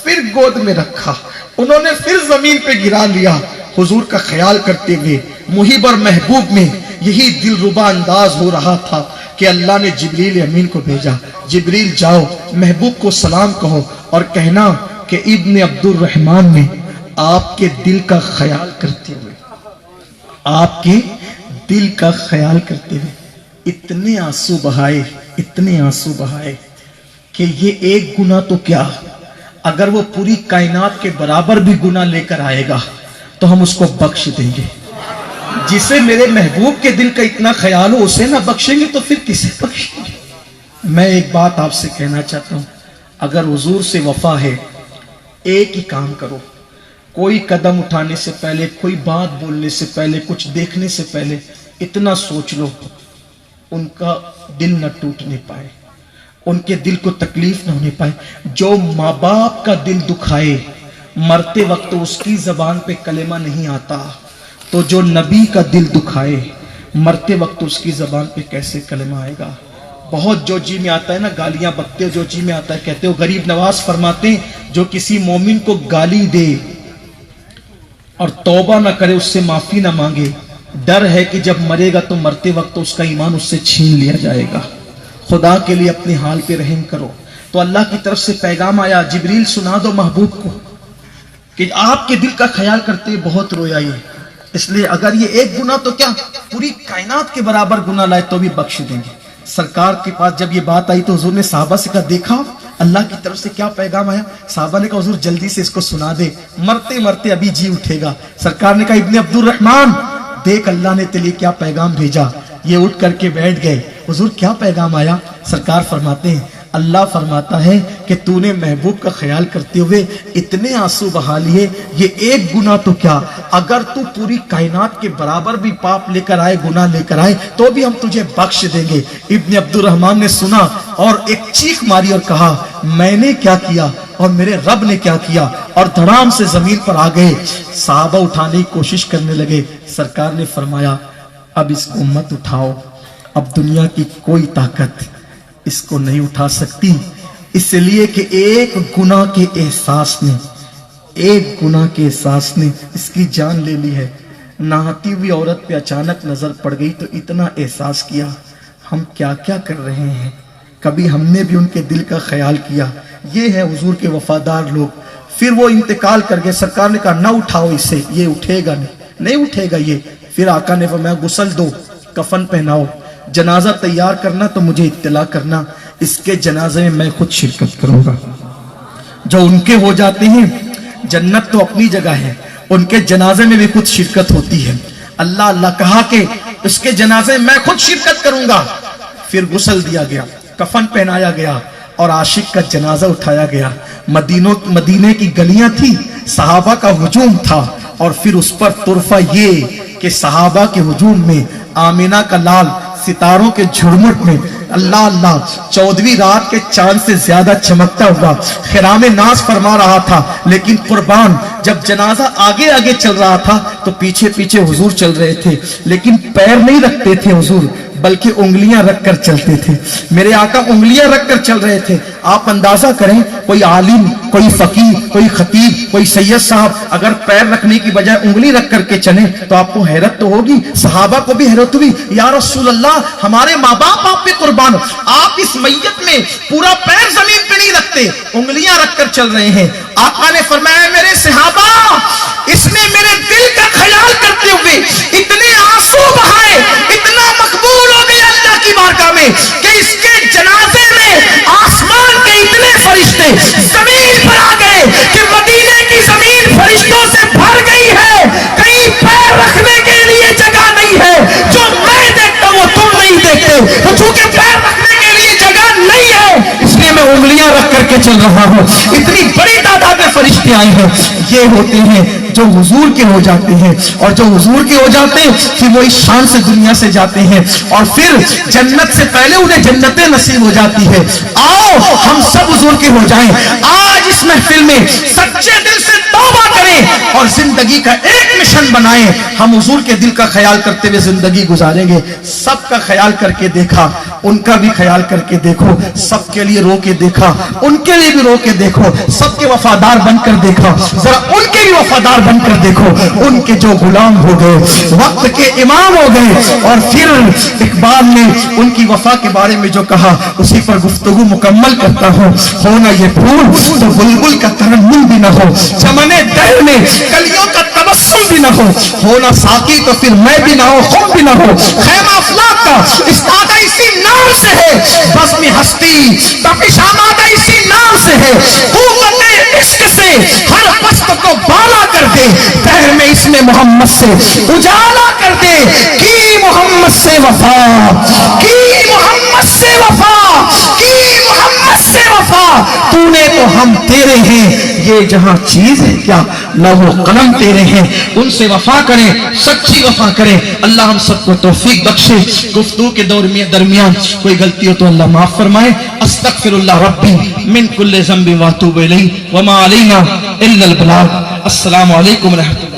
پھر گود میں رکھا, انہوں نے پھر زمین پہ گرا لیا. حضور کا خیال کرتے ہوئے محب اور محبوب میں یہی دل ربا انداز ہو رہا تھا کہ اللہ نے جبریل امین کو بھیجا. جبریل جاؤ محبوب کو سلام کہو اور کہنا کہ ابن عبد الرحمن نے آپ کے دل کا خیال کرتے ہوئے, آپ کے دل کا خیال کرتے ہوئے اتنے آنسو بہائے, اتنے آنسو بہائے کہ یہ ایک گناہ تو کیا, اگر وہ پوری کائنات کے برابر بھی گناہ لے کر آئے گا تو ہم اس کو بخش دیں گے. جسے میرے محبوب کے دل کا اتنا خیال ہو اسے نہ بخشیں گے تو پھر کسے بخشیں گے؟ میں ایک بات آپ سے کہنا چاہتا ہوں, اگر حضور سے وفا ہے ایک ہی کام کرو, کوئی قدم اٹھانے سے پہلے, کوئی بات بولنے سے پہلے, کچھ دیکھنے سے پہلے اتنا سوچ لو ان کا دل نہ ٹوٹنے پائے, ان کے دل کو تکلیف نہ ہونے پائے. جو ماں باپ کا دل دکھائے مرتے وقت اس کی زبان پہ کلمہ نہیں آتا, تو جو نبی کا دل دکھائے مرتے وقت اس کی زبان پہ کیسے کلمہ آئے گا. بہت جو جی میں آتا ہے نا گالیاں بکتے ہو, جو جی میں آتا ہے کہتے ہو. غریب نواز فرماتے ہیں جو کسی مومن کو گالی دے اور توبہ نہ کرے, اس سے معافی نہ مانگے, ڈر ہے کہ جب مرے گا تو مرتے وقت اس کا ایمان اس سے چھین لیا جائے گا. خدا کے لیے اپنے حال پہ رحم کرو. تو اللہ کی طرف سے پیغام آیا, جبریل سنا دو محبوب کو کہ آپ کے دل کا خیال کرتے بہت رویا یہ, اس لیے اگر یہ ایک گناہ تو کیا پوری کائنات کے برابر گناہ لائے تو بھی بخش دیں گے. سرکار کے پاس جب یہ بات آئی تو حضور نے صحابہ سے کہا دیکھا اللہ کی طرف سے کیا پیغام آیا. صحابہ نے کہا حضور جلدی سے اس کو سنا دے, مرتے مرتے ابھی جی اٹھے گا. سرکار نے کہا ابن عبد الرحمن دیکھ اللہ نے تیرے کیا پیغام بھیجا. یہ اٹھ کر کے بیٹھ گئے. حضور کیا پیغام آیا؟ سرکار فرماتے ہیں اللہ فرماتا ہے کہ تو نے محبوب کا خیال کرتے ہوئے اتنے آنسو بہا لیے, یہ ایک گناہ تو کیا اگر تو پوری کائنات کے برابر بھی پاپ لے کر آئے, گناہ لے کر آئے تو بھی ہم تجھے بخش دیں گے. ابن عبد الرحمن نے سنا اور ایک چیخ ماری اور کہا میں نے کیا کیا اور میرے رب نے کیا کیا, اور دھڑام سے زمین پر آ گئے. صحابہ اٹھانے کی کوشش کرنے لگے. سرکار نے فرمایا اب اس کو مت اٹھاؤ, اب دنیا کی کوئی طاقت اس کو نہیں اٹھا سکتی, اس لیے کہ ایک گناہ کے احساس نے ایک گناہ کے احساس نے اس کی جان لے لی ہے. نہاتی ہوئی عورت پہ اچانک نظر پڑ گئی تو اتنا احساس کیا ہم کیا کیا کر رہے ہیں. کبھی ہم نے بھی ان کے دل کا خیال کیا. یہ ہے حضور کے وفادار لوگ. پھر وہ انتقال کر گئے. سرکار نے کہا نہ اٹھاؤ اسے, یہ اٹھے گا نہیں اٹھے گا یہ. پھر آقا نے فرمایا غسل دو, کفن پہناؤ, جنازہ تیار کرنا تو مجھے اطلاع کرنا, اس کے جنازے میں خود شرکت کروں گا. جو ان کے ہو جاتے ہیں, جنت تو اپنی جگہ ہے, ان کے جنازے میں بھی خود شرکت ہوتی ہے. اللہ کہا کہ اس کے جنازے میں خود شرکت کروں گا. پھر غسل دیا گیا, کفن پہنایا گیا اور عاشق کا جنازہ اٹھایا گیا. مدینے کی گلیاں تھی, صحابہ کا ہجوم تھا, اور پھر اس پر طرفہ یہ کہ صحابہ کے ہجوم میں آمینہ کا لال ستاروں کے جھرمٹ میں اللہ 14ویں رات کے چاند سے زیادہ چمکتا ہوا خرام ناز فرما رہا تھا. لیکن قربان, جب جنازہ آگے آگے چل رہا تھا تو پیچھے پیچھے حضور چل رہے تھے, لیکن پیر نہیں رکھتے تھے حضور, بلکہ انگلیاں رکھ کر چلتے تھے. میرے آقا انگلیاں رکھ کر چل رہے تھے. آپ اندازہ کریں, کوئی عالم, کوئی فقیہ, کوئی خطیب, کوئی سید صاحب اگر پیر رکھنے کی بجائے انگلی رکھ کر کے چلیں تو آپ کو حیرت تو ہوگی. صحابہ کو بھی حیرت ہوئی, یا رسول اللہ ہمارے ماں باپ آپ پہ قربان, آپ اس میت میں پورا پیر زمین پہ نہیں رکھتے, انگلیاں رکھ کر چل رہے ہیں. آقا نے فرمایا میرے صحابہ, اس نے میرے دل کا خیال کرتے ہوئے اتنے آنسو بہائے, اتنا مقبول ہو گیا اللہ کی بارگاہ میں کہ اس کے جنازے میں آسمان کے اتنے فرشتے زمین پر آ گئے کہ مدینے کی زمین فرشتوں سے بھر گئی ہے. کہیں پیر رکھنے کے لیے جگہ نہیں ہے. جو میں دیکھتا ہوں وہ تم نہیں دیکھتے, تو چونکہ پیر رکھنے کے لیے جگہ نہیں ہے اس لیے میں انگلیاں رکھ کر کے چل رہا ہوں. اتنی بڑی تعداد میں فرشتے آئے ہیں. یہ ہوتے ہیں جو حضور کے ہو جاتے ہیں, اور جو حضور کے ہو جاتے ہیں پھر وہ اس شان سے دنیا سے جاتے ہیں, اور پھر جنت سے پہلے انہیں جنتیں نصیب ہو جاتی ہے. آؤ ہم سب حضور کے ہو جائیں. آج اس محفل میں سچے دل سے توبہ کریں اور زندگی کا ایک مشن بنائیں. ہم حضور کے دل کا خیال کرتے ہوئے زندگی گزاریں گے. سب کا خیال کر کے دیکھا, ان کا بھی خیال کر کے دیکھو, سب کے لیے رو کے دیکھا, ان کے لیے بھی رو کے دیکھو, سب کے وفادار بن کر دیکھا, ذرا ان کے بھی وفادار بن کر دیکھو. ان کے جو غلام ہو گئے, وقت کے امام ہو گئے, اور پھر اقبال نے ان کی وفا کے بارے میں جو کہا اسی پر گفتگو مکمل کرتا ہوں. ہونا یہ پھول تو بلبل کا ترنم بھی نہ ہو, چمنے دہر میں کلیوں کا تبسم بھی نہ ہو, ہونا ساقی تو پھر میں بھی نہ ہو, خود بھی نہ ہو. خیمہ افلاک کا استادہ اسی نام سے ہے, بزم ہستی تپش آمادہ اسی نام سے ہے. قوت عشق سے ہر پست کو بالا کر دے, دہر میں اس نے محمد سے اجالا کر دے. کی محمد سے وفا, کی محمد سے وفا, کی محمد سے وفا, تو نے تو ہم تیرے ہیں, یہ جہاں چیز ہے کیا لوح و قلم تیرے ہیں. ان سے وفا کریں, سچی وفا کریں. اللہ ہم سب کو توفیق بخشے. گفتگو کے درمیان کوئی غلطی ہو تو اللہ معاف فرمائے. استغفر اللہ ربی من کل ذنب واتوب الیہ وما علینا الا البلاغ. السلام علیکم ورحمۃ اللہ.